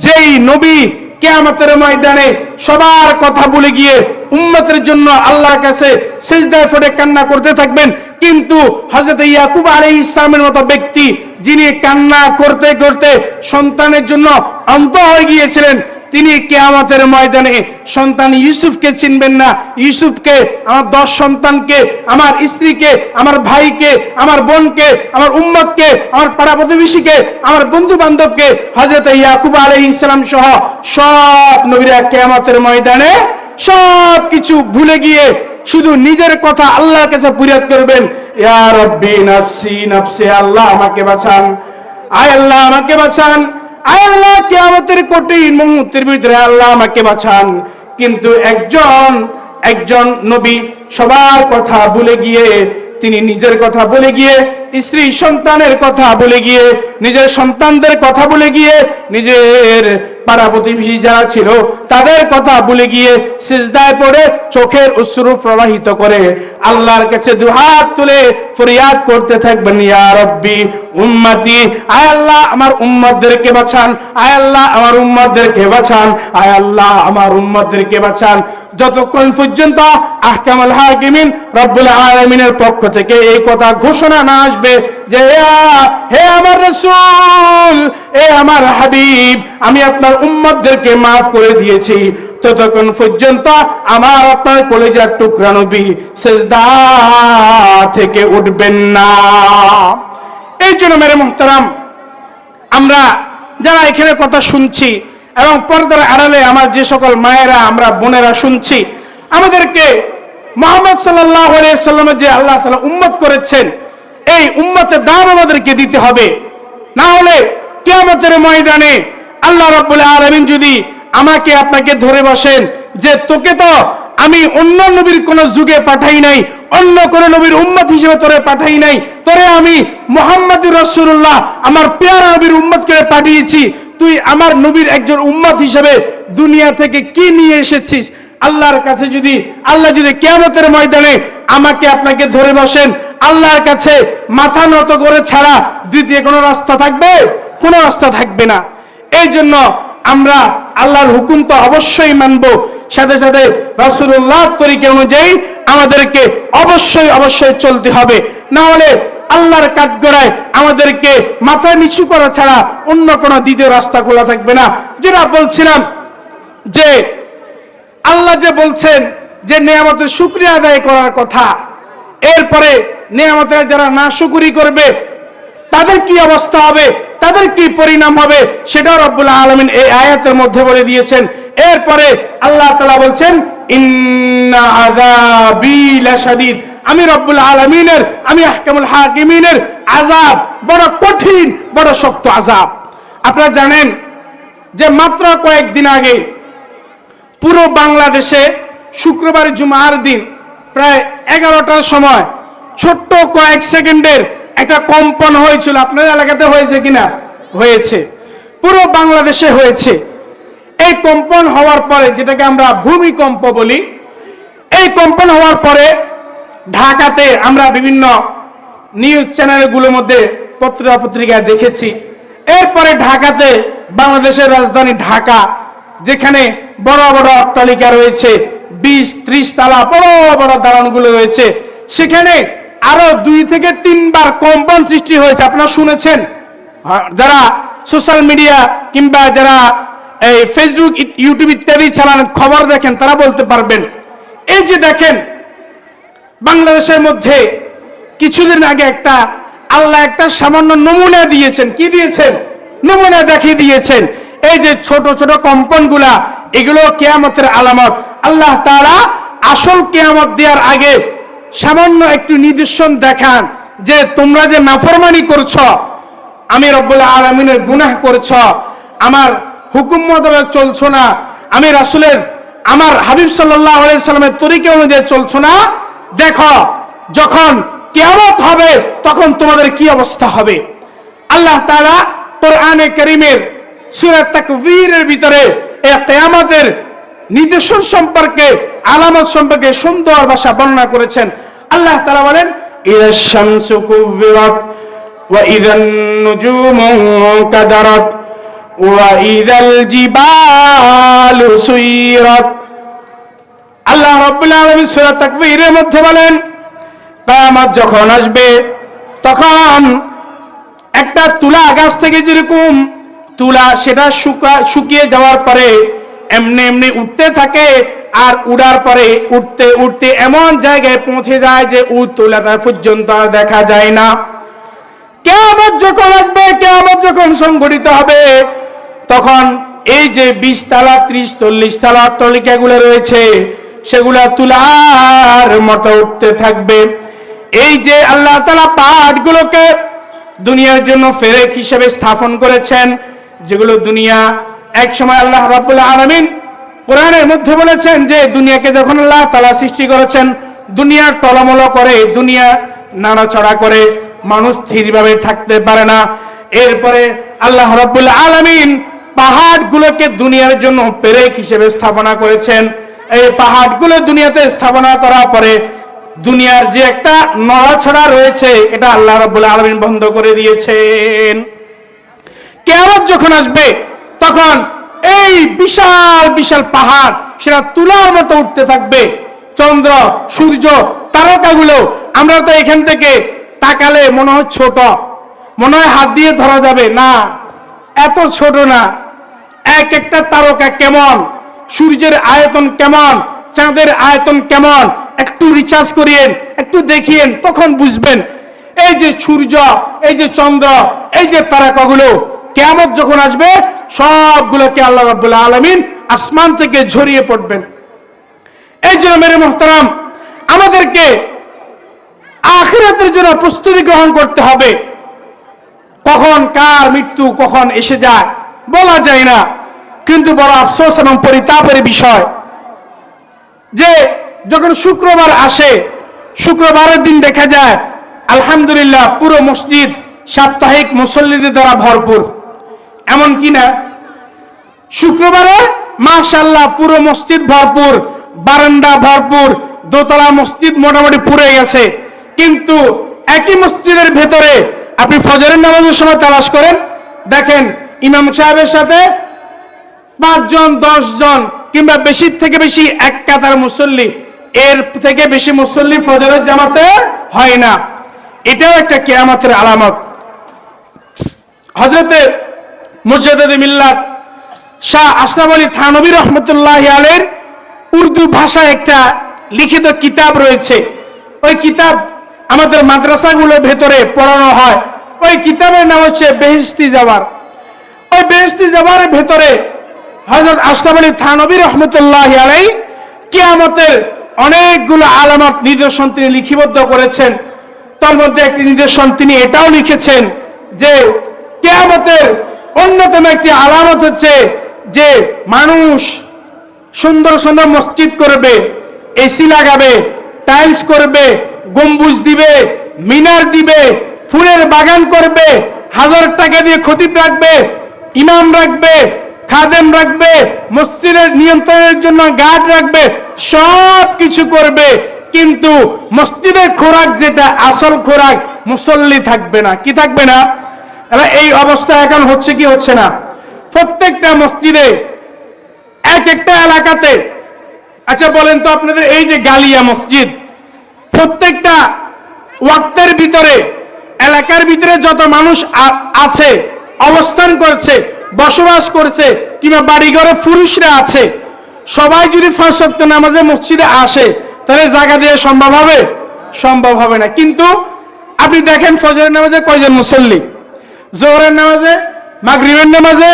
যেই নবী কিয়ামতের ময়দানে সবার কথা ভুলে গিয়ে উম্মতের জন্য আল্লাহর কাছে সিজদায় পড়ে কান্না করতে থাকবেন। কিন্তু হযরত ইয়াকুব আলাইহিস সালামের মতো ব্যক্তি যিনি কান্না করতে করতে সন্তানের জন্য অন্ধ হয়ে গিয়েছিলেন, তিনি কিয়ামতের ময়দানে সন্তান ইউসুফকে চিনবেন না। ইউসুফকে, আমার 10 সন্তানকে, আমার স্ত্রীকে, আমার ভাইকে, আমার বোনকে, আমার উম্মতকে, আমার পাড়া প্রতিবেশীকে, আমার বন্ধু বান্ধবকে হযরত ইয়াকুব আলাইহিস সালাম সহ সব নবীরা কিয়ামতের ময়দানে সব কিছু ভুলে গিয়ে শুধু নিজের কথা আল্লাহর কাছে ফরিয়াদ করবেন, ইয়া রাব্বি নাফসি নাফসি, আল্লাহ আমাকে বাঁচান, আয় আল্লাহ আমাকে বাঁচান, আয় আল্লাহ কিয়ামতের কঠিন মুহূর্তের ভিতরে আল্লাহ আমাকে বাঁচান। কিন্তু একজন নবী সবার কথা ভুলে গিয়ে, তিনি নিজের কথা ভুলে গিয়ে, স্ত্রী সন্তানের কথা ভুলে গিয়ে, নিজের সন্তানদের কথা ভুলে গিয়ে, নিজের পাড়া প্রতিবেশী যারা ছিল তাদের কথা ভুলে গিয়ে সিজদায় পড়ে চোখের অশ্রু প্রবাহিত করে আল্লাহর কাছে দুহাত তুলে ফরিয়াদ করতে থাকবেন, ইয়া রাব্বি উম্মতি, আয় আল্লাহ আমার উম্মতদেরকে বাঁচান, আয় আল্লাহ আমার উম্মতদেরকে বাঁচান, আয় আল্লাহ আমার উম্মতদেরকে বাঁচান। যতক্ষণ পর্যন্ত আহকামুল হাকিমিন রব্বুল আলামিনের পক্ষ থেকে এই কথা ঘোষণা না আসবে যে হে আমার রাসূল, হে আমার হাবিব, আমি আপনার উম্মতদেরকে maaf করে দিয়েছি, ততক্ষণ পর্যন্ত আমার আপনার কলিজার টুকরা নবী সিজদা থেকে উঠবেন না। এই জন্য মেরে মুহতারাম, আমরা যারা এখানে কথা শুনছি এবং পর্দার আড়ালে আমার যে সকল মায়েরা, আমরা বোনেরা শুনছি, আমাদেরকে মুহাম্মদ সাল্লাল্লাহু আলাইহি সাল্লামের যে আল্লাহ তাআলা উম্মত করেছেন, এই উম্মতের দাম আমাদেরকে দিতে হবে। না হলে কিয়ামতের ময়দানে আল্লাহ রাব্বুল আলামিন যদি আমাকে আপনাকে ধরে বসেন যে তোকে তো আমি অন্য নবীর কোন যুগে পাঠাই নাই, অন্য কোন নবীর উম্মত হিসেবে তোরে পাঠাই নাই, তোরে আমি মুহাম্মদুর রাসূলুল্লাহ আমার প্যারা নবীর উম্মত করে পাঠিয়েছি, তুই আমার নবীর একজন উম্মত হিসেবে দুনিয়া থেকে কি নিয়ে এসেছিস? আল্লাহর কাছে যদি আল্লাহ যদি কিয়ামতের ময়দানে আমাকে আপনাকে ধরে বসেন, আল্লাহর কাছে মাথা নত করে ছাড়া দ্বিতীয় কোনো রাস্তা থাকবে? কোনো রাস্তা থাকবে না। এই জন্য আমরা আল্লাহর হুকুম তো অবশ্যই মানব, সাথে সাথে রাসূলুল্লাহর তরিকা অনুযায়ী আমাদেরকে অবশ্যই চলতে হবে। না হলে আল্লাহর কাঠগড়ায় আমাদেরকে মাথা নিচু করা ছাড়া অন্য কোনো দ্বিতীয় রাস্তা খোলা থাকবে না। যেটা বলছিলাম যে আল্লাহ যে বলছেন যে নেয়ামতের শুকরিয়া আদায় করার কথা, এরপরে নেয়ামতের যারা নাশুকরি করবে তাদের কি অবস্থা হবে, তাদের কি পরিণাম হবে, সেটাও রব্বুল আলামিন এই আয়াতের মধ্যে বলে দিয়েছেন। এরপরে আল্লাহ তাআলা বলছেন ইন্না আযাবি লাশাদীদ, আমি রব্বুল আলামিনের, আমি আহকামুল হাকিমিনের আযাব বড় কঠিন, বড় শক্ত আযাব। আপনারা জানেন যে মাত্র কয়েকদিন আগে পুরো বাংলাদেশে শুক্রবার জুমার দিন প্রায় 11টার সময় ছোট্ট কয়েক সেকেন্ডের একটা কম্পন হয়েছিল। আপনার এলাকাতে হয়েছে কিনা? হয়েছে, পুরো বাংলাদেশে হয়েছে। এই কম্পন হওয়ার পরে, যেটাকে আমরা ভূমিকম্প বলি, এই কম্পন হওয়ার পরে ঢাকাতে আমরা বিভিন্ন নিউজ চ্যানেলগুলোর মধ্যে পত্রিকায় দেখেছি। এরপরে ঢাকাতে, বাংলাদেশের রাজধানী ঢাকা, যেখানে বড় বড় অট্টালিকা রয়েছে, 20-30 তালা বড় বড় দালানগুলো রয়েছে, সেখানে আরো 2 থেকে 3 বার কম্পন সৃষ্টি হয়েছে। আপনারা শুনেছেন? যারা সোশ্যাল মিডিয়া কিংবা যারা এই ফেসবুক, ইউটিউব ইত্যাদি চালান, খবর দেখেন, তারা বলতে পারবেন। এই যে দেখেন, বাংলাদেশের মধ্যে কিছুদিন আগে আল্লাহ একটা সামান্য নমুনা দিয়েছেন। কি দিয়েছেন? নমুনা দেখিয়ে দিয়েছেন। এই যে ছোট ছোট কম্পনগুলা, এগুলো কিয়ামতের আলামত। আল্লাহ তাআলা আসল কিয়ামত দেওয়ার আগে সামান্য একটু নিদর্শন দেখান যে তোমরা যে নাফরমানি করছো, আমি রব্বুল আলামিনের গুনাহ করছো, আমার হুকুম মোতাবেক চলছো না, আমি রাসূলের আমার হাবিব সাল্লাল্লাহু আলাইহি সাল্লামের তরিকা অনুযায়ী চলছো না, দেখো যখন কিয়ামত হবে তখন তোমাদের কি অবস্থা হবে। আল্লাহ তাআলা কোরআনে কারীমের সূরা তাকবীরের ভিতরে এই কিয়ামতের নিদর্শন সম্পর্কে, আলামত সম্পর্কে সুন্দর ভাষা বর্ণনা করেছেন। আল্লাহ তাআলা বলেন, ইযাশ শামসু কুবিরাত ওয়া ইযান নুজুমু কাদারাত ওয়া ইযাল জিবালু সুইরাত। আল্লাহ রাব্বুল আলামিন সূরা তাকবীরের মধ্যে বলেন, কিয়ামত যখন আসবে তখন একটা তুলা গাছ থেকে যেরকম তুলা সেটা শুকিয়ে যাওয়ার পরে এমনি এমনি উঠতে থাকে, আর উড়ার পরে উঠতে উঠতে এমন জায়গায় পৌঁছে যায় যে তুলাটা পর্যন্ত আর দেখা যায় না। কিয়ামত যখন আসবে, কিয়ামত যখন সংঘটিত হবে, তখন এই যে 20 তালা 30-40 তালা তলিকাগুলো রয়েছে সেগুলা তুলার মতো উঠতে থাকবে। এই যে আল্লাহ তাআলা পাহাড়গুলোকে দুনিয়ার জন্য ফেরেক হিসেবে স্থাপন করেছেন, যেগুলো দুনিয়া এক সময় আল্লাহ রাব্বুল আলামিন কোরআনের মধ্যে বলেছেন যে দুনিয়াকে যখন আল্লাহ তাআলা সৃষ্টি করেছেন, দুনিয়ার টলমল করে, দুনিয়া নাড়াচড়া করে, মানুষ স্থিরভাবে থাকতে পারে না। এরপরে আল্লাহ রাব্বুল আলামিন পাহাড়গুলোকে দুনিয়ার জন্য পেরেক হিসেবে স্থাপনা করেছেন। এই পাহাড়গুলো দুনিয়াতে স্থাপনা করার পরে দুনিয়ার যে একটা নড়াচড়া রয়েছে এটা আল্লাহ রাব্বুল আলামিন বন্ধ করে দিয়েছেন। কিয়ামত যখন আসবে তখন এই বিশাল বিশাল পাহাড় সেটা তুলার মতো উঠতে থাকবে। চন্দ্র, সূর্য, তারকাগুলো আমরা তো এখান থেকে তাকালে মনে হয় ছোট, মনে হয় হাত দিয়ে ধরা যাবে না, এত ছোট না। এক একটা তারকা কেমন, সূর্যের আয়তন কেমন, চাঁদের আয়তন কেমন, একটু রিচার্জ করিয়েন, একটু দেখিয়েন, তখন বুঝবেন। এই যে সূর্য, এই যে চন্দ্র, এই যে তারকাগুলো কিয়ামত যখন আসবে সবগুলোকে আল্লাহ রাব্বুল আলামিন আসমান থেকে ঝরিয়ে পড়বেন। এই জন্য মেরে মুহতারাম, আমাদেরকে আখিরাতের জন্য প্রস্তুতি গ্রহণ করতে হবে। কখন কার মৃত্যু কখন এসে যায় বলা যায় না, কিন্তু বড় আফসোস এবং পরিতাপের বিষয় যে যখন শুক্রবার আসে, শুক্রবারের দিন দেখা যায় আলহামদুলিল্লাহ পুরো মসজিদ সাপ্তাহিক মুসল্লিদের দ্বারা ভরপুর। এমন কি না? শুক্রবারে মাশাআল্লাহ পুরো মসজিদ ভরপুর, বারান্দা ভরপুর, দোতলা মসজিদ মোটামুটি পুরে গেছে। কিন্তু একই মসজিদের ভেতরে আপনি ফজরের নামাজের সময় তালাশ করেন, দেখেন ইমাম সাহেবের সাথে 5 জন 10 জন কিংবা বেশি থেকে বেশি এক কাতার মুসল্লি, এর থেকে বেশি মুসল্লি ফজরের জামাতে হয় না। এটাও একটা কিয়ামতের আলামত। হযরতে মুজাদ্দিদ মিল্লাত শাহ আশরাফ আলী থানভী রাহমাতুল্লাহি আলাইহির উর্দু ভাষায় একটা লিখিত কিতাব রয়েছে। ওই কিতাব আমাদের মাদ্রাসাগুলোর ভেতরে পড়ানো হয়। ওই কিতাবের নাম হচ্ছে বেহেশতি জাওয়ার। ওই বেহেশতি জাওয়ারের ভেতরে হযরত আশরাফ আলী থানভী রাহমাতুল্লাহি আলাইহি কিয়ামতের অনেকগুলো আলামত নিদর্শন তিনি লিপিবদ্ধ করেছেন। তার মধ্যে একটি নিদর্শন তিনি এটাও লিখেছেন যে কিয়ামতের অন্যতম একটি আলামত হচ্ছে যে মানুষ সুন্দর সুন্দর মসজিদ করবে, এসি লাগাবে, টাইলস করবে, গম্বুজ দিবে, মিনার দিবে, ফুলের বাগান করবে, 1000 টাকা দিয়ে খতিব রাখবে, ইমাম রাখবে, খাদেম রাখবে, মসজিদের নিয়ন্ত্রণের জন্য গার্ড রাখবে, সব কিছু করবে। কিন্তু মসজিদের খোরাক যেটা আসল খোরাক, মুসল্লি থাকবে না। কি থাকবে না? এই অবস্থা এখন হচ্ছে কি হচ্ছে না? প্রত্যেকটা মসজিদে এক একটা এলাকাতে, আচ্ছা বলেন তো আপনাদের এই যে গালিয়া মসজিদ, প্রত্যেকটা ওয়াক্তের ভিতরে এলাকার ভিতরে যত মানুষ আছে, অবস্থান করছে, বসবাস করছে, কিংবা বাড়িঘরে পুরুষরা আছে, সবাই যদি 5 ওয়াক্ত নামাজে মসজিদে আসে তাহলে জায়গা দিয়ে সম্ভব হবে? সম্ভব হবে না। কিন্তু আপনি দেখেন ফজরের নামাজে কয়জন মুসল্লি, জোহরের নামাজে, মাগরিবের নামাজে,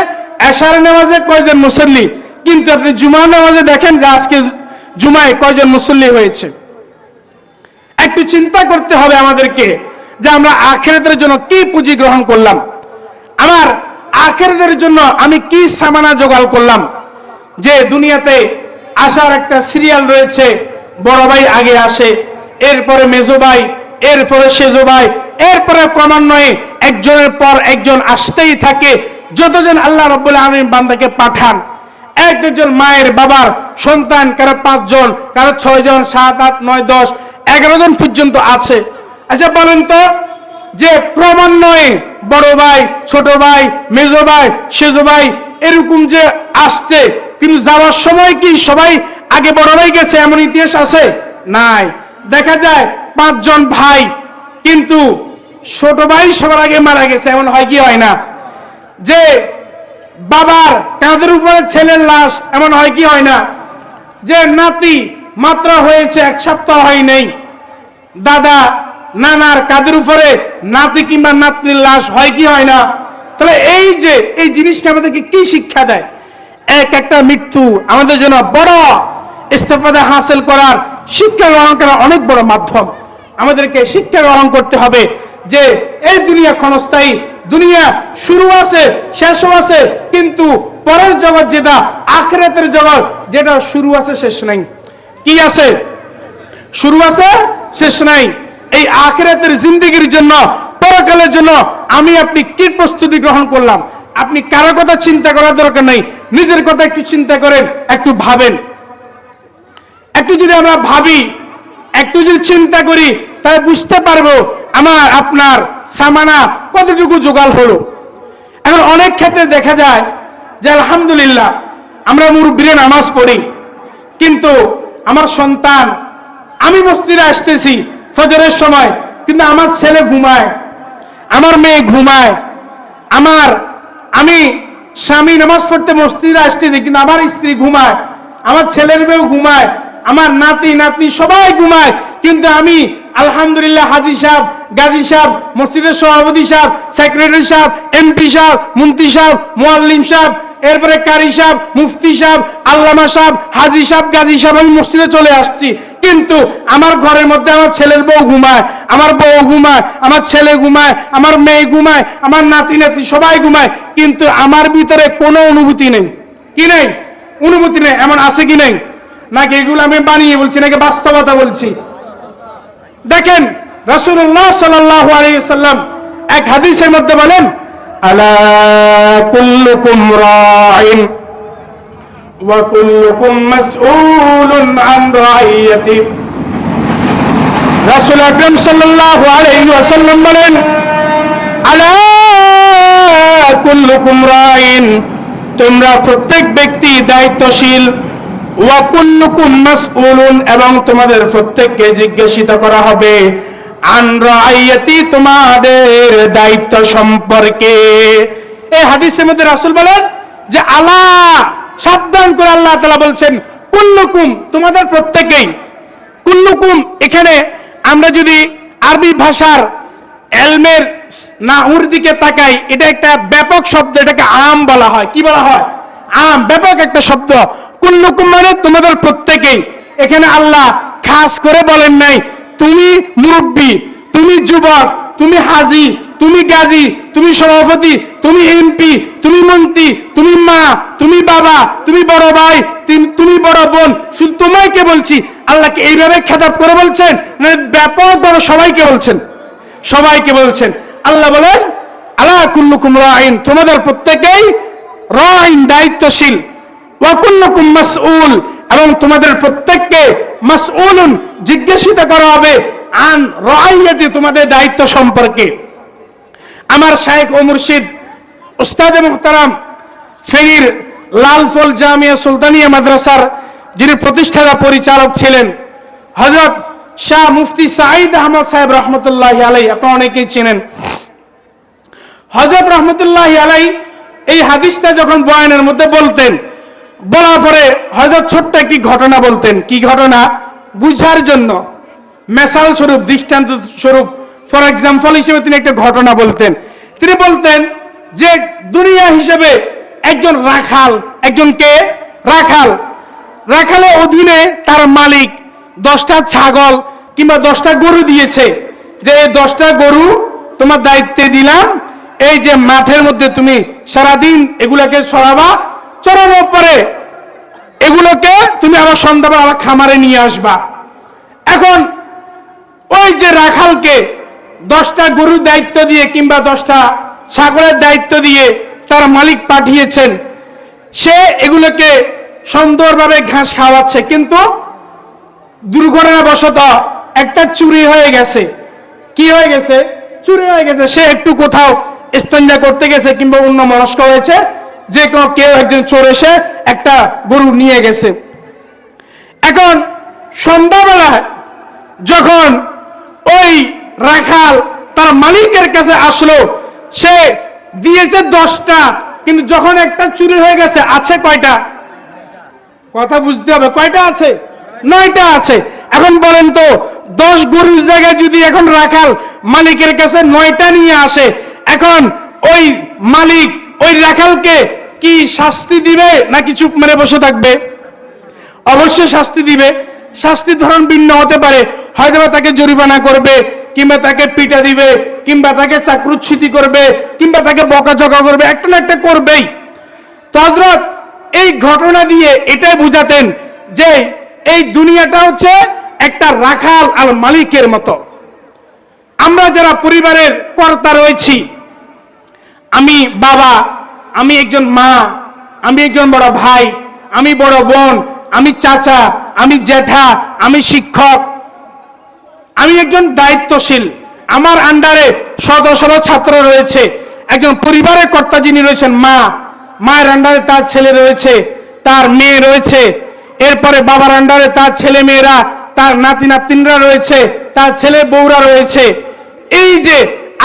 এশারের নামাজে কয়জন মুসল্লি, কিন্তু আপনি জুমার নামাজে দেখেন যে আজকে জুমায় কয়জন মুসল্লি হয়েছে। একটু চিন্তা করতে হবে আমাদেরকে যে আমরা আখিরাতের জন্য কি পুঁজি গ্রহণ করলাম। আমার আখিরাতের জন্য আমি কি সামানা জোগাড় করলাম। যে দুনিয়াতে আসার একটা সিরিয়াল রয়েছে, বড় ভাই আগে আসে, এরপরে মেজো ভাই, এরপরে সেজো ভাই, এরপরে ক্রমান্বয়ে একজনের পর একজন আসতেই থাকে। যতজন আল্লাহ রাব্বুল আলামিন বান্দাকে পাঠান, একজন মায়ের বাবার সন্তান, কারো 5 জন, কারো 6 জন, 7, 8, 9, 10, 11 জন পর্যন্ত আছে। আচ্ছা বলেন তো, যে ক্রমান্বয়ে বড় ভাই, ছোট ভাই, মেজো ভাই, সেজো ভাই এরকম যে আসছে, কিন্তু যাওয়ার সময় কি সবাই আগে বড় ভাই গেছে এমন ইতিহাস আছে? নাই। দেখা যায় 5 জন ভাই, কিন্তু ছোট ভাই সবার আগে মারা গেছে, এমন হয় কি হয় না? যে বাবার কাঁধের উপরে ছেলের লাশ, এমন হয় কি হয় না? যে নাতি মাত্র হয়েছে 1 সপ্তাহ হয় নাই, দাদা নানার কাঁধের উপরে নাতি কিংবা নাতনির লাশ, হয় কি হয় না? তাহলে এই যে এই জিনিসটা আমাদেরকে কি শিক্ষা দেয়? একটা মৃত্যু আমাদের জন্য বড় ইস্তেফাদা হাসিল করার, শিক্ষা গ্রহণ করার অনেক বড় মাধ্যম। আমাদেরকে শিক্ষা গ্রহণ করতে হবে যে এই দুনিয়া ক্ষণস্থায়ী, দুনিয়া শুরু আছে শেষও আছে, কিন্তু পরের জগৎ যেটা আখিরাতের জগৎ, যেটা শুরু আছে শেষ নাই। কি আছে? শুরু আছে শেষ নাই। এই আখিরাতের জিন্দেগির জন্য, পরকালের জন্য আমি আপনি কি প্রস্তুতি গ্রহণ করলাম? আপনি কারো কথা চিন্তা করার দরকার নাই, নিজের কথা একটু চিন্তা করেন, একটু ভাবেন। একটু যদি আমরা ভাবি, একটু যদি চিন্তা করি, তাহলে বুঝতে পারবো আমার আপনার সামানা কতটুকু জোগাড় হলো। এখন অনেক ক্ষেত্রে দেখা যায় যে আলহামদুলিল্লাহ আমরা মুরব্বিরে নামাজ পড়ি, কিন্তু আমার সন্তান, আমি মসজিদে আসতেছি ফজরের সময়, কিন্তু আমার ছেলে ঘুমায়, আমার মেয়ে ঘুমায়, আমি স্বামী নামাজ পড়তে মসজিদে আসতেছি, কিন্তু আমার স্ত্রী ঘুমায়, আমার ছেলের মেয়েও ঘুমায়, আমার নাতি নাতনি সবাই ঘুমায়, কিন্তু আমি আলহামদুলিল্লাহ হাজি সাহেব, গাজী সাহেব, মসজিদের সভাপতি সাহেব, সেক্রেটারি সাহেব, এমপি সাহেব, মন্ত্রী সাহেব, মুয়াল্লিম সাহেব, এরপরে কারি সাহেব, মুফতি সাহেব, আল্লামা সাহেব, হাজি সাহেব, গাজী সাহেব, আমি মসজিদে চলে আসছি, কিন্তু আমার ঘরের মধ্যে আমার ছেলের বউ ঘুমায়, আমার বউ ঘুমায়, আমার ছেলে ঘুমায়, আমার মেয়ে ঘুমায়, আমার নাতি নাতনি সবাই ঘুমায়, কিন্তু আমার ভিতরে কোনো অনুভূতি নেই। কি নেই? অনুভূতি নেই। এমন আছে কি নেই? নাকি এগুলো আমি বানিয়ে বলছি, নাকি বাস্তবতা বলছি? দেখেন রাসূলুল্লাহ সাল্লাল্লাহু আলাইহি ওয়াসাল্লাম এক হাদিসের মধ্যে বলেন, আলা কুল্লুকুম রাইন ওয়া কুল্লুকুম মাসউলুন আন রাইয়াতি। রাসূল আকরাম সাল্লাল্লাহু আলাইহি ওয়াসাল্লাম বলেন, আলা কুল্লুকুম রাইন, তোমরা প্রত্যেক ব্যক্তি দায়িত্বশীল, ওয়া কুল্লুকুম মাসউলুন, এবং তোমাদের প্রত্যেককে জিজ্ঞাসিত করা হবে আন রাইয়াতি, তোমাদের দায়িত্ব সম্পর্কে। এই হাদিসের মধ্যে রাসূল বলেন যে আলা, সাবধান করে আল্লাহ তাআলা বলছেন কুল্লুকুম, তোমাদের প্রত্যেকেই। কুল্লুকুম এখানে আমরা যদি আরবি ভাষার এলমের নাহুর দিকে তাকাই, এটা একটা ব্যাপক শব্দ, এটাকে আম বলা হয়। কি বলা হয়? আম, ব্যাপক একটা শব্দ। কুল্লুকুম মানে তোমাদের প্রত্যেকেই। এখানে আল্লাহ খাস করে বলেন নাই তুমি মুরব্বী, তুমি যুবক, তুমি হাজি, তুমি গাজী, তুমি সভাপতি, তুমি এমপি, তুমি মন্ত্রী, তুমি মা, তুমি বাবা, তুমি বড় ভাই, তুমি বড় বোন, শুধু তোমাকে বলছি। আল্লাহকে এইভাবে খেতাব করে বলছেন, মানে ব্যাপক বড় সবাইকে বলছেন, সবাইকে বলছেন। আল্লাহ বলেন আলা কুল্লুকুম রাইন, তোমাদের প্রত্যেকেই রাইন, দায়িত্বশীল, ওয়া কুল্লুকুম মাসউল, এবং তোমাদের প্রত্যেককে মাসউলুন, জিজ্ঞাসিত করা হবে আন রাইয়াতি, তোমাদের দায়িত্ব সম্পর্কে। আমার শাইখ ও মুর্শিদ উস্তাদে মুহতারাম ফেনীর লালফল জামিয়া সুলতানিয়া মাদ্রাসার যিনি প্রতিষ্ঠাতা পরিচালক ছিলেন হযরত শাহ মুফতি সাঈদ আহমদ সাহেব রহমতুল্লাহি আলাইহি, আপনারা অনেকেই চেনেন। হযরত রহমতুল্লাহি আলাইহি এই হাদিসটা যখন বয়ানের মধ্যে বলতেন, বলার পরে হযরত ছোট্ট একটি ঘটনা বলতেন। কি ঘটনা? বুঝার জন্য, মেসাল স্বরূপ, দৃষ্টান্ত স্বরূপ, ফর এক্সাম্পল হিসেবে তিনি একটা ঘটনা বলতেন। তিনি বলতেন যে দুনিয়া হিসেবে একজন রাখাল, একজনকে রাখাল, রাখালের অধীনে তার মালিক 10টা ছাগল কিংবা 10টা গরু দিয়েছে, যে এই 10টা গরু তোমার দায়িত্বে দিলাম, এই যে মাঠের মধ্যে তুমি সারাদিন এগুলোকে ছড়াবা, চড়ানোর পরে এগুলোকে তুমি আবার সন্ধ্যাবেলা আবার খামারে নিয়ে আসবা। এখন ওই যে রাখালকে 10টা গরুর দায়িত্ব দিয়ে কিংবা 10টা ছাগলের দায়িত্ব দিয়ে তার মালিক পাঠিয়েছেন, সে এগুলোকে সুন্দরভাবে ঘাস খাওয়াচ্ছে, কিন্তু দুর্ঘটনাবশত একটা চুরি হয়ে গেছে। কি হয়ে গেছে? চুরি হয়ে গেছে। সে একটু কোথাও ইস্তেঞ্জা করতে গেছে কিংবা অন্য মনস্ক হয়েছে, যে কেউ একজন চোর এসে একটা গরু নিয়ে গেছে। এখন সন্ধ্যাবেলা যখন ওই রাখাল তার মালিকের কাছে আসলো, সে দিয়েছে 10টা, কিন্তু যখন একটা চুরি হয়ে গেছে, আছে কয়টা? কথা বুঝতে হবে, কয়টা আছে? 9টা আছে। এখন বলেন তো, 10 গরুর জায়গায় যদি এখন রাখাল মালিকের কাছে 9টা নিয়ে আসে, এখন ওই মালিক ওই রাখালকে কি শাস্তি দিবে নাকি চুপ মেরে বসে থাকবে? অবশ্যই শাস্তি দিবে। শাস্তির ধরন ভিন্ন হতে পারে, হয়তো তাকে জরিমানা করবে, কিংবা তাকে পিটা দিবে, কিংবা তাকে চাকরুচ্যুতি করবে, কিংবা তাকে বকাঝকা করবে, একটা না একটা করবেই। তো হযরত এই ঘটনা দিয়ে এটাই বুঝাতেন যে এই দুনিয়াটা হচ্ছে একটা রাখাল আর মালিকের মতো। আমরা যারা পরিবারের কর্তা রয়েছি, আমি বাবা, আমি একজন মা, আমি একজন বড় ভাই, আমি বড় বোন, আমি চাচা, আমি জ্যাঠা, আমি শিক্ষক, আমি একজন দায়িত্বশীল। আমার আন্ডারে শত শত ছাত্র রয়েছে। একজন পরিবারের কর্তা যিনি রয়েছেন মা, মায়ের আন্ডারে তার ছেলে রয়েছে, তার মেয়ে রয়েছে, এরপরে বাবার আন্ডারে তার ছেলে মেয়েরা, তার নাতি নাতনিরা রয়েছে, তার ছেলে বউরা রয়েছে। এই যে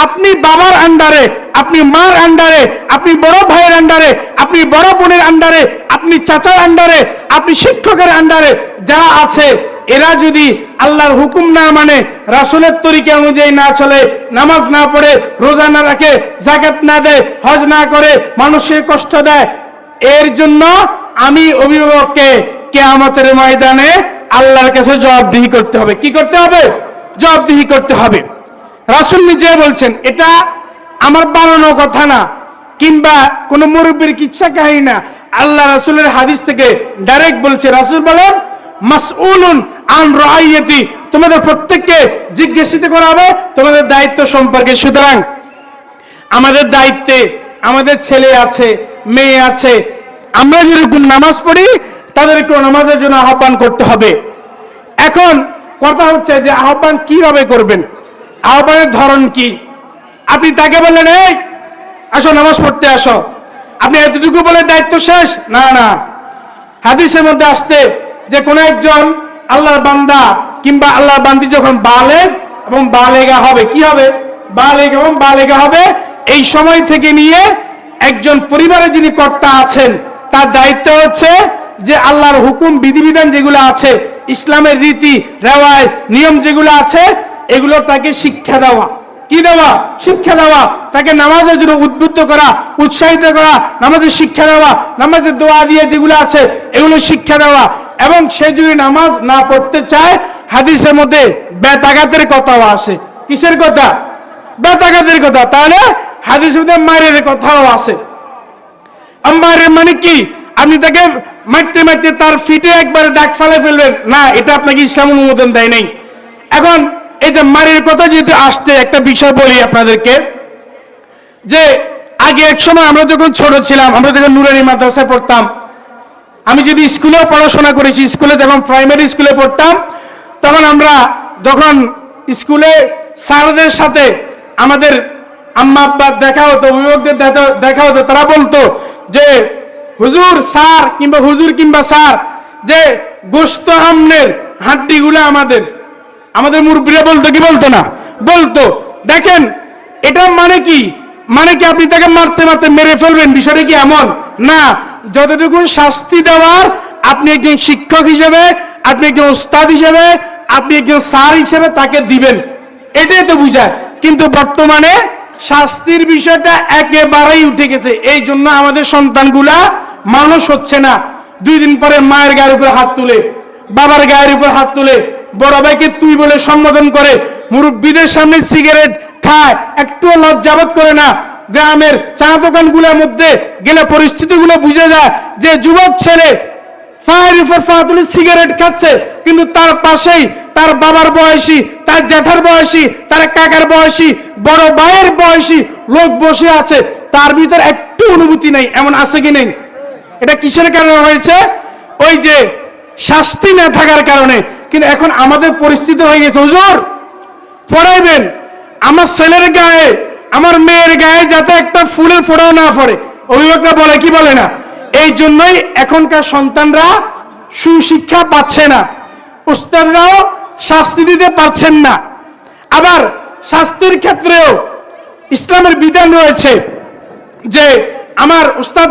আপনি বাবার আন্ডারে, আপনি মার আন্ডারে, আপনি বড় ভাইয়ের আন্ডারে, আপনি বড় বোনের আন্ডারে, আপনি চাচার আন্ডারে, আপনি শিক্ষকের আন্ডারে যারা আছে, এরা যদি আল্লাহর হুকুম না মানে, রাসূলের তরিকা অনুযায়ী না চলে, নামাজ না পড়ে, রোজা না রাখে, যাকাত না দেয়, হজ না করে, মানুষের কষ্ট দেয়, এর জন্য আমি অভিভাবককে কিয়ামতের ময়দানে আল্লাহর কাছে জবাবদিহি করতে হবে। কি করতে হবে? জবাবদিহি করতে হবে। রাসূল নিজে বলছেন, এটা আমার বানানো কথা না, কিংবা কোন মুরব্বীর কিচ্ছা কাহিনী না, আল্লাহ রাসূলের হাদিস থেকে ডাইরেক্ট বলছে। রাসূল বলেন, মাসউলুন আন রাইয়াতি, তোমাদের প্রত্যেককে জিজ্ঞাসিত করা হবে তোমাদের দায়িত্ব সম্পর্কে। সুতরাং আমাদের দায়িত্বে আমাদের ছেলে আছে, মেয়ে আছে, আমরা যেরকম নামাজ পড়ি তাদেরকে নামাজের জন্য আহ্বান করতে হবে। এখন কথা হচ্ছে যে আহ্বান কিভাবে করবেন, আহ্বানের ধরন কি? আপনি তাকে বললেন, এই আসো নামাজ পড়তে আসো, আপনি এতটুকু বলে দায়িত্ব শেষ? না না, হাদিসের মধ্যে আসছে যে কোন একজন আল্লাহর বান্দা কিংবা আল্লাহর বান্দি যখন বালেগ এবং বালেগা হবে, কি হবে? বালেগ এবং বালেগা হবে, এই সময় থেকে নিয়ে একজন পরিবারের যিনি কর্তা আছেন তার দায়িত্ব হচ্ছে যে আল্লাহর হুকুম বিধিবিধান যেগুলো আছে, ইসলামের রীতি রেওয়াজ নিয়ম যেগুলো আছে, এগুলো তাকে শিক্ষা দেওয়া। কি দেওয়া? শিক্ষা দেওয়া। তাকে নামাজের জন্য উদ্বুদ্ধ করা, উৎসাহিত করা, নামাজের শিক্ষা দেওয়া, নামাজের দোয়া দিয়ে যেগুলো আছে এগুলো শিক্ষা দেওয়া। এবং সে যদি নামাজ না পড়তে চায়, হাদিসের মধ্যে বেতাঘাতের কথাও আসে। কিসের কথা? বেতাঘাতের কথা। তাহলে হাদিসের মধ্যে মায়ের কথাও আছে। মায়ের মানে কি? আপনি তাকে মারতে মারতে তার ফিটে একবারে দাগ ফেলে ফেলবেন না, এটা আপনাকে ইসলাম অনুমোদন দেয় নাই। এখন এই যে মারের কথা যেহেতু আসতে, একটা বিষয় বলি আপনাদেরকে, যে আগে এক সময় আমরা যখন ছোট ছিলাম, আমরা যখন নুরানি মাদ্রাসায় পড়তাম, আমি যদি স্কুলেও পড়াশোনা করেছি, স্কুলে যখন প্রাইমারি স্কুলে পড়তাম, তখন আমরা যখন স্কুলে স্যারদের সাথে আমাদের আম্মা আব্বা দেখা হতো, অভিভাবকদের দেখা হতো, তারা বলতো যে হুজুর স্যার কিংবা হুজুর কিংবা স্যার, যে গোশত আমনের হাড্ডিগুলো আমাদের মুরব্বীরা বলতো কি বলতো না? বলতো। দেখেন এটা মানে কি? মানে কি আপনি তাকে মারতে মারতে মেরে ফেলবেন, বিষয়টা কি এমন না। যতটুকু শাস্তি দেওয়ার আপনি একজন শিক্ষক হিসেবে, আপনি একজন উস্তাদ হিসেবে, আপনি একজন স্যার হিসেবে তাকে দিবেন, এটাই তো বুঝায়। কিন্তু বর্তমানে শাস্তির বিষয়টা একেবারেই উঠে গেছে। এই জন্য আমাদের সন্তানগুলা মানুষ হচ্ছে না। 2 দিন পরে মায়ের গায়ের উপর হাত তুলে, বাবার গায়ের উপর হাত তুলে, বড় ভাইকে তুই বলে সম্বোধন করে, মুরব্বীদের সামনে সিগারেট খায়, একটু লজ্জাবোধ করে না। গ্রামের চা দোকানগুলোর মধ্যে গেলে পরিস্থিতিগুলো বুঝে যায় যে যুবক ছেলে ফায়ের উপর ফা তুলে সিগারেট খাচ্ছে, কিন্তু তার পাশেই তার বাবার বয়সী, তার জ্যাঠার বয়সী, তার কাকার বয়সী, বড় ভাইয়ের বয়সী লোক বসে আছে, তার ভিতর একটু অনুভূতি নেই। এমন আছে কি নেই? এটা কিসের কারণে হয়েছে? ওই যে শাস্তি না থাকার কারণে। কিন্তু এখন আমাদের পরিস্থিতি হয়ে গেছে, হুজুর পড়াইবেন আমার ছেলের গায়ে, আমার মেয়ের গায়ে যাতে একটা ফুলের ফোঁটাও না পড়ে, অভিভাবকরা বলে কি বলে না? এই জন্যই এখনকার সন্তানরা সুশিক্ষা পাচ্ছে না, উস্তাদরাও শাস্তি দিতে পারছেন না। আবার শাস্তির ক্ষেত্রেও ইসলামের বিধান রয়েছে, যে আমার উস্তাদ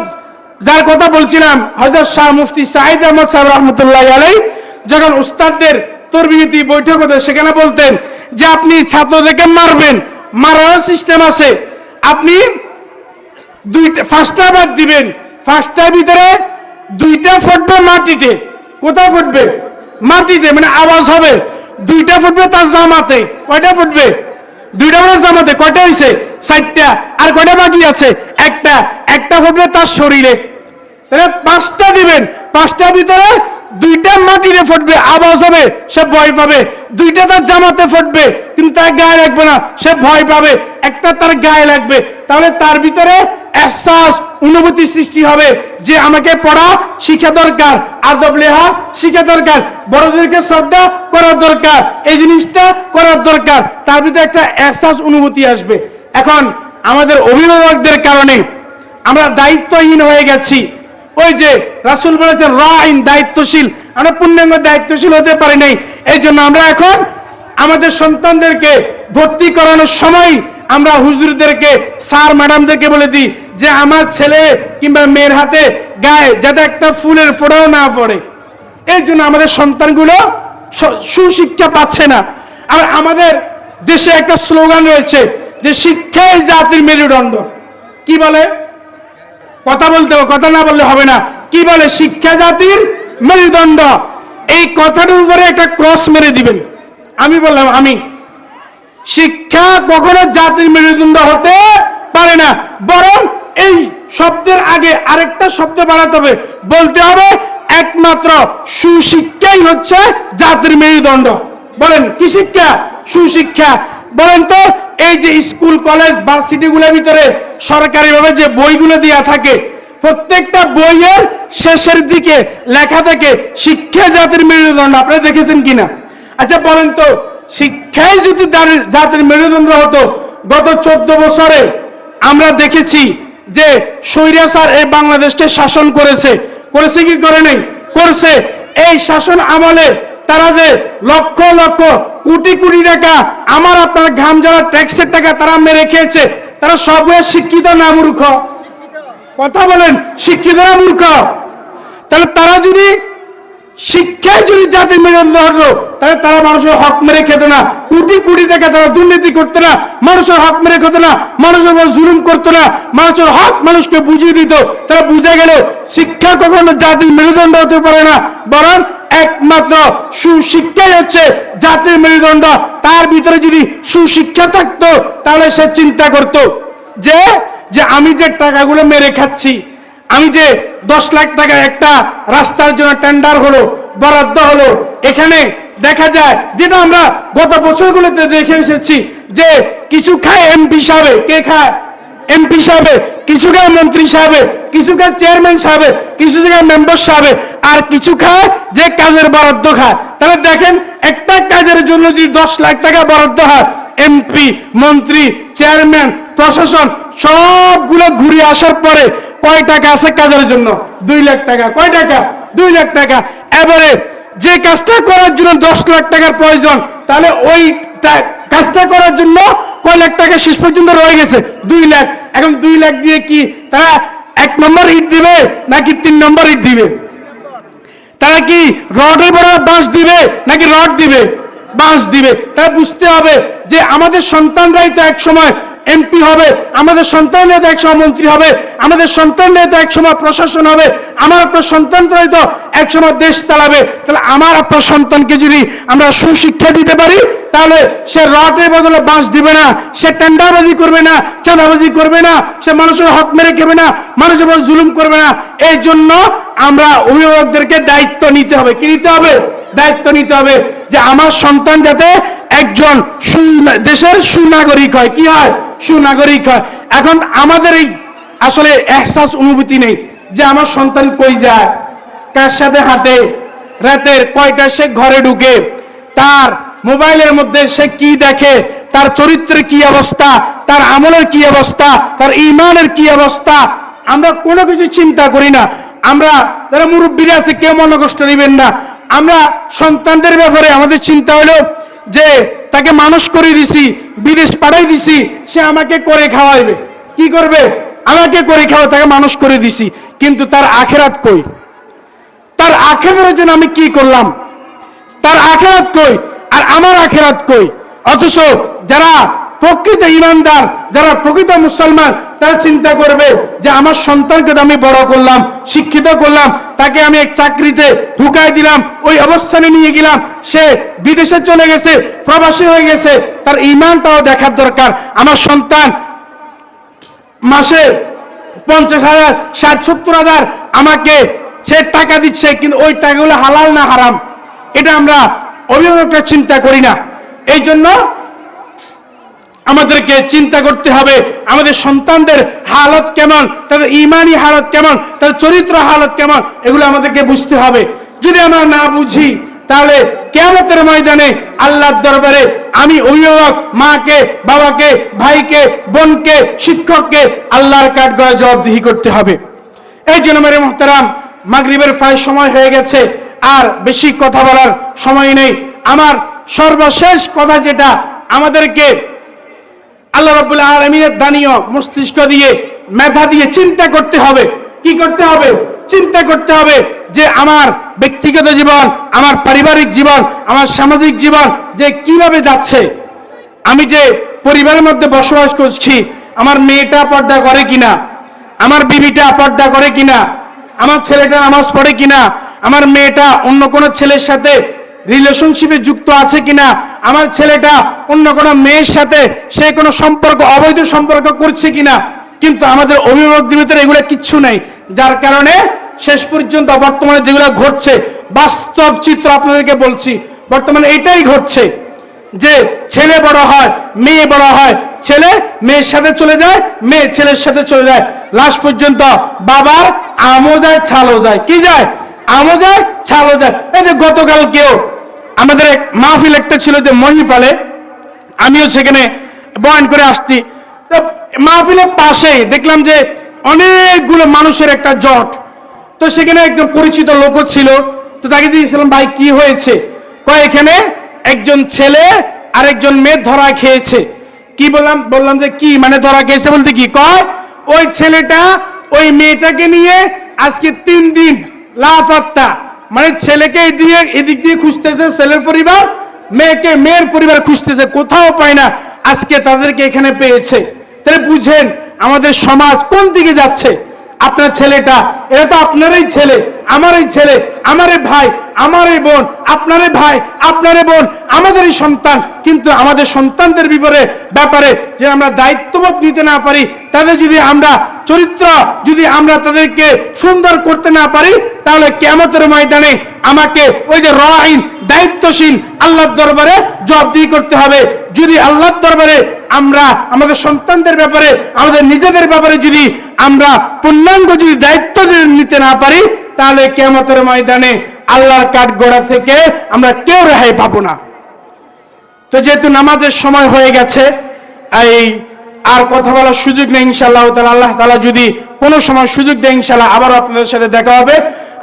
যার কথা বলছিলাম হযরত শাহ মুফতি সাঈদ আহমদ সাহেব রহমতুল্লাহ আলাইহি, যখন উস্তাদদের তরবিয়তি বৈঠক হতো সেখানে বলতেন যে আপনি ছাত্রদেরকে মারবেন, মারার সিস্টেম আছে, আপনি ফার্স্টটা বাদ দিবেন, ফার্স্টটার ভিতরে দুইটা ফুটবে মাটিতে। কোথায় ফুটবে? মাটিতে, মানে আওয়াজ হবে। দুইটা ফুটবে তার জামাতে। কয়টা ফুটবে? দুইটা মানে জামাতে। কয়টা হয়েছে? 4টা। আর কয়টা বাকি আছে? একটা। একটা ফুটবে তার শরীরে। তাহলে 5টা দিবেন, 5টার ভিতরে দুইটা মাটিতে ফুটবে, আওয়াজ হবে, সে ভয় পাবে। দুইটা তার জামাতে ফুটবে, কিন্তু তার গায়ে লাগবে না, সে ভয় পাবে। একটা তার গায়ে লাগবে, তাহলে তার ভিতরে এহসাস, অনুভূতি সৃষ্টি হবে যে আমাকে পড়া শিখা দরকার, আদব লেহাজ শিখা দরকার, বড়দেরকে শ্রদ্ধা করার দরকার, এই জিনিসটা করার দরকার। তার ভিতরে একটা এহসাস, অনুভূতি আসবে। এখন আমাদের অভিভাবকদের কারণে আমরা দায়িত্বহীন হয়ে গেছি। ওই যে রাসূল বলেছেন রাইন, দায়িত্বশীল। আমরা পূর্ণাঙ্গ দায়িত্বশীল হতে পারি নাই। এই জন্য আমরা এখন আমাদের সন্তানদেরকে ভর্তি করানোর সময় আমরা হুজুরদেরকে, স্যার ম্যাডামদেরকে বলে দিই যে আমার ছেলে কিংবা মেয়ের হাতে গায়ে যাতে একটা ফুলের ফোঁটাও না পড়ে। এই জন্য আমাদের সন্তানগুলো সুশিক্ষা পাচ্ছে না। আর আমাদের দেশে একটা স্লোগান রয়েছে যে শিক্ষাই জাতির মেরুদণ্ড। কি বলে? কথা বলতে হবে, কথা না বললে হবে না। কি বলে? শিক্ষা জাতির মেরুদণ্ড। এই কথাটার উপরে একটা ক্রস মেরে দিবেন। আমি বললাম, আমি শিক্ষা কখনো জাতির মেরুদণ্ড হতে পারে না, বরং এই শব্দের আগে আরেকটা শব্দ বাড়াতে হবে, বলতে হবে একমাত্র সুশিক্ষাই হচ্ছে জাতির মেরুদণ্ড। বলেন কি শিক্ষা? সুশিক্ষা। বলেন তো এই যে স্কুল কলেজ ভার্সিটিগুলোর ভিতরে সরকারিভাবে যে বইগুলো দেয়া থাকে, প্রত্যেকটা বইয়ের শেষের দিকে লেখা থাকে শিক্ষা জাতির মেরুদণ্ড। আপনারা দেখেছেন কিনা? আচ্ছা বলেন তো, শিক্ষাই যদি জাতির মেরুদণ্ড হতো, গত 14 বছরে আমরা দেখেছি যে স্বৈরাচার এই বাংলাদেশকে শাসন করেছে। করেছে কি করে নাই? করছে। এই শাসন আমলে তারা যে লক্ষ লক্ষ কোটি কোটি টাকা আমার আপনার ঘাম যারা ট্যাক্সের টাকা তারা মেরে খেয়েছে, তারা সবগুলো শিক্ষিত না মূর্খ? কথা বলেন, শিক্ষিত না মূর্খ? তাহলে তারা যদি শিক্ষায় যদি জাতির মেরুদণ্ড হতো, তাহলে তারা মানুষের হক মেরে খেত না, কোটি কোটি টাকা তারা দুর্নীতি করতো না, মানুষের হক মেরে খেত না, মানুষের উপর জুলুম করতো না, মানুষের হক মানুষকে বুঝিয়ে দিত। তারা বুঝে গেল শিক্ষা কখনো জাতির মেরুদণ্ড হতে পারে না, বরং একমাত্র সুশিক্ষাই হচ্ছে জাতির মেরুদণ্ড। তার ভিতরে যদি সুশিক্ষা থাকতো, তাহলে সে চিন্তা করত যে যে আমি যে টাকাগুলো মেরে খাচ্ছি, আমি যে 10 লাখ টাকা একটা রাস্তার জন্য টেন্ডার হলো, বরাদ্দ হলো, এখানে দেখা যায় যেটা আমরা গত বছরগুলোতে দেখে এসেছি যে কিছু খায় এমপি সাহেব, কে খায়? এমপি সাহেব, কিছু খায় মন্ত্রী সাহেব, কিছু খায় চেয়ারম্যান সাহেব, কিছু খায় মেম্বার সাহেব, আর কিছু খায় যে কাজের বরাদ্দ খায়। তাহলে দেখেন একটা কাজের জন্য যদি 10 লাখ টাকা বরাদ্দ হয়, এমপি, মন্ত্রী, চেয়ারম্যান, প্রশাসন সবগুলো ঘুরে আসার পরে কয় টাকা আছে কাজের জন্য? 2 লাখ টাকা। কয় টাকা? 2 লাখ টাকা। এবারে যে কাজটা করার জন্য 10 লাখ টাকার প্রয়োজন, তাহলে ওই কাজটা করার জন্য কয় লাখ টাকা শেষ পর্যন্ত রয়ে গেছে? 2 লাখ। এখন 2 লাখ দিয়ে কি তারা 1 নম্বর ইট দিবে নাকি 3 নম্বর ইট দিবে? তারা কি রডের বড় বাঁশ দিবে নাকি রড দিবে? বাঁশ দিবে। তারা বুঝতে হবে যে আমাদের সন্তানরাই তো এক সময় এমপি হবে, আমাদের সন্তানরা তো একসময় মন্ত্রী হবে, আমাদের সন্তানরা তো একসময় প্রশাসন হবে, আমার আপনার সন্তানরাই তো একসময় দেশ চালাবে। তাহলে আমার আপনার সন্তানকে যদি আমরা সুশিক্ষা দিতে পারি, তাহলে সে রটের বদলে বাঁশ দিবে না, সে টেন্ডারবাজি করবে না, চাঁদাবাজি করবে না, সে মানুষের হক মেরে খেবে না, মানুষের উপর জুলুম করবে না। এই জন্য আমরা অভিভাবকদেরকে দায়িত্ব নিতে হবে। কি নিতে হবে? দায়িত্ব নিতে হবে যে আমার সন্তান যাতে একজন দেশের সুনাগরিক হয়। কি হয়? সুনাগরিক হয়। এখন আমাদের এই আসলে এহসাস অনুভূতি নেই যে আমার সন্তান কই যায়, কার সাথে হাঁটে, রাতের কয়টা সে ঘরে ঢুকে, তার মোবাইলের মধ্যে সে কি দেখে, তার চরিত্রের কি অবস্থা, তার আমলের কি অবস্থা, তার ঈমানের কি অবস্থা, আমরা কোনো কিছু চিন্তা করি না। আমরা যারা মুরব্বীরা আছে কেউ মনে কষ্ট নেবেন না, আমরা সন্তানদের ব্যাপারে আমাদের চিন্তা হলো যে তাকে মানুষ করে দিছি, বিদেশ পাঠাই দিছি, সে আমাকে করে খাওয়াইবে। কি করবে? আমাকে করে খাওয়া, তাকে মানুষ করে দিছি, কিন্তু তার আখেরাত কই? তার আখেরাতের জন্য আমি কি করলাম? তার আখেরাত কই আর আমার আখেরাত কই? অথচ যারা প্রকৃত ইমানদার, যারা প্রকৃত মুসলমান, তারা চিন্তা করবে যে আমার সন্তানকে আমি বড় করলাম, শিক্ষিত করলাম, তাকে আমি এক চাকরিতে ঢুকাই দিলাম, ওই অবস্থানে নিয়ে গেলাম, সে বিদেশে চলে গেছে, প্রবাসী হয়ে গেছে, তার ইমানটাও দেখার দরকার। আমার সন্তান মাসে 50,000, 60-70,000 আমাকে সে টাকা দিচ্ছে, কিন্তু ওই টাকাগুলো হালাল না হারাম, এটা আমরা অভিভাবকরা চিন্তা করি না। এই জন্য আমাদেরকে চিন্তা করতে হবে আমাদের সন্তানদের হালত কেমন, তাদের ইমানি হালত কেমন, তাদের চরিত্র হালত কেমন, এগুলো আমাদেরকে বুঝতে হবে। যদি আমরা না বুঝি, তাহলে কিয়ামতের ময়দানে আল্লাহর দরবারে আমি অভিভাবক, মাকে, বাবাকে, ভাইকে, বোনকে, শিক্ষককে আল্লাহর কাঠগড়ায় জবাবদিহি করতে হবে। এই জন্য মেরে মুহতারাম, মাগরিবের প্রায় সময় হয়ে গেছে, আর বেশি কথা বলার সময় নেই। আমার সর্বশেষ কথা যেটা, আমাদেরকে আল্লাহ রাব্বুল আলামিনের দানীয় মস্তিষ্ক দিয়ে, মেধা দিয়ে চিন্তা করতে হবে। কি করতে হবে? চিন্তা করতে হবে যে আমার ব্যক্তিগত জীবন, আমার পারিবারিক জীবন, আমার সামাজিক জীবন যে কিভাবে যাচ্ছে। আমি যে পরিবারের মধ্যে বসবাস করছি, আমার মেয়েটা পর্দা করে কিনা, আমার বিবিটা পর্দা করে কিনা, আমার ছেলেটা নামাজ পড়ে কিনা, আমার মেয়েটা অন্য কোনো ছেলের সাথে রিলেশনশিপে যুক্ত আছে কিনা, আমার ছেলেটা অন্য কোনো মেয়ের সাথে সে কোনো সম্পর্ক, অবৈধ সম্পর্ক করছে কিনা। কিন্তু আমাদের অভিভাবকদের ভিতরে এগুলো কিচ্ছু নেই, যার কারণে শেষ পর্যন্ত বর্তমানে যেগুলো ঘটছে, বাস্তব চিত্র আপনাদেরকে বলছি, বর্তমানে এটাই ঘটছে যে ছেলে বড় হয়, মেয়ে বড় হয়, ছেলে মেয়ের সাথে চলে যায়, মেয়ে ছেলের সাথে চলে যায়, লাস্ট পর্যন্ত বাবার আমও যায়, ছালও যায়। কি যায়? আমও যায়, ছালও যায়। এই যে গতকালকেও আমাদের এক মাহফিল একটা ছিল যে মহিপালে, আমিও সেখানে বয়ান করে আসছি। তো মাহফিলের পাশেই দেখলাম যে অনেকগুলো মানুষের একটা জট। তো সেখানে একজন পরিচিত লোক ছিল, তো তাকে দিয়েছিলাম, ভাই কি হয়েছে? কয় এখানে একজন ছেলে আর একজন মেয়ে ধরা খেয়েছে। কি বললাম যে কি মানে ধরা খেয়েছে বলতে কি? কয় ওই ছেলেটা ওই মেয়েটাকে নিয়ে আজকে 3 দিন লাফাত্তা, মানে ছেলেকে দিয়ে এদিক দিয়ে খুঁজতেছে ছেলের পরিবার, মেয়েকে মেয়ের পরিবার খুঁজতেছে, কোথাও পায় না, আজকে তাদেরকে এখানে পেয়েছে। তাহলে বুঝেন আমাদের সমাজ কোন দিকে যাচ্ছে। আপনার ছেলেটা, এটা তো আপনারই ছেলে, আমারই ছেলে, আমারই ভাই, আমারই বোন, আপনারই ভাই, আপনারই বোন, আমাদেরই সন্তান। কিন্তু আমাদের সন্তানদের ব্যাপারে যে আমরা দায়িত্ববোধ দিতে না পারি, তাদের যদি আমরা চরিত্র, যদি আমরা তাদেরকে সুন্দর করতে না পারি, তাহলে কিয়ামতের ময়দানে আমাকে ওই যে রাঈন, দায়িত্বশীল, আল্লাহর দরবারে জবাবদিহি করতে হবে। যদি আল্লাহর দরবারে আমরা আমাদের সন্তানদের ব্যাপারে, আমাদের নিজেদের ব্যাপারে যদি আমরা পূর্ণাঙ্গ যদি দায়িত্ব নিতে না পারি, তাহলে কিয়ামতের ময়দানে আল্লাহর কাঠগড়া থেকে আমরা কেউ রেহাই পাবো না। তো যেহেতু নামাজের সময় হয়ে গেছে, এই আর কথা বলার সুযোগ নেই। ইনশাআল্লাহ তাআলা, আল্লাহ তাআলা যদি কোনো সময় সুযোগ দেয়, ইনশাআল্লাহ আবার আপনাদের সাথে দেখা হবে।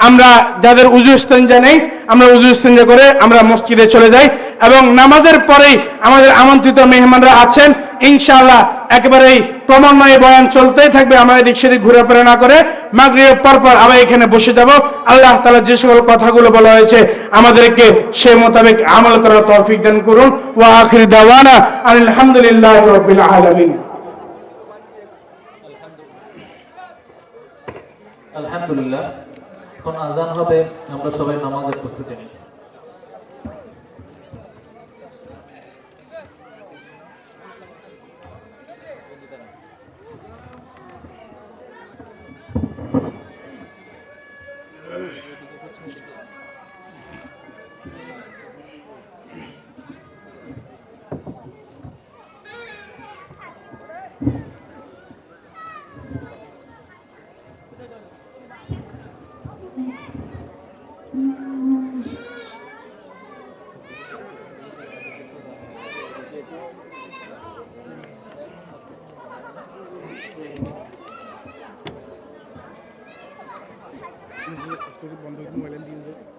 আমরা যাদের উযু ইস্তেঞ্জা নেই, আমরা উযু ইস্তেঞ্জা করে আমরা মসজিদে চলে যাই, এবং নামাজের পরেই আমাদের আমন্ত্রিত মেহমানরা আছেন, ইনশাআল্লাহ একেবারেই ক্রমান্বয়ে বয়ান চলতেই থাকবে। আমরা এদিক সেদিক ঘুরে না করে মাগরিবের পরপর আবার এখানে বসে যাব। আল্লাহ তাআলা যে সকল কথাগুলো বলা হয়েছে আমাদেরকে সে মোতাবেক আমল করার তৌফিক দান করুন। ওয়া আখির দাওয়ানা আলহামদুলিল্লাহি রাব্বিল আলামিন। আলহামদুলিল্লাহ, এখন আজান হবে, আমরা সবাই নামাজের প্রস্তুতি নিই। বন্ধ মোবাইল দিয়ে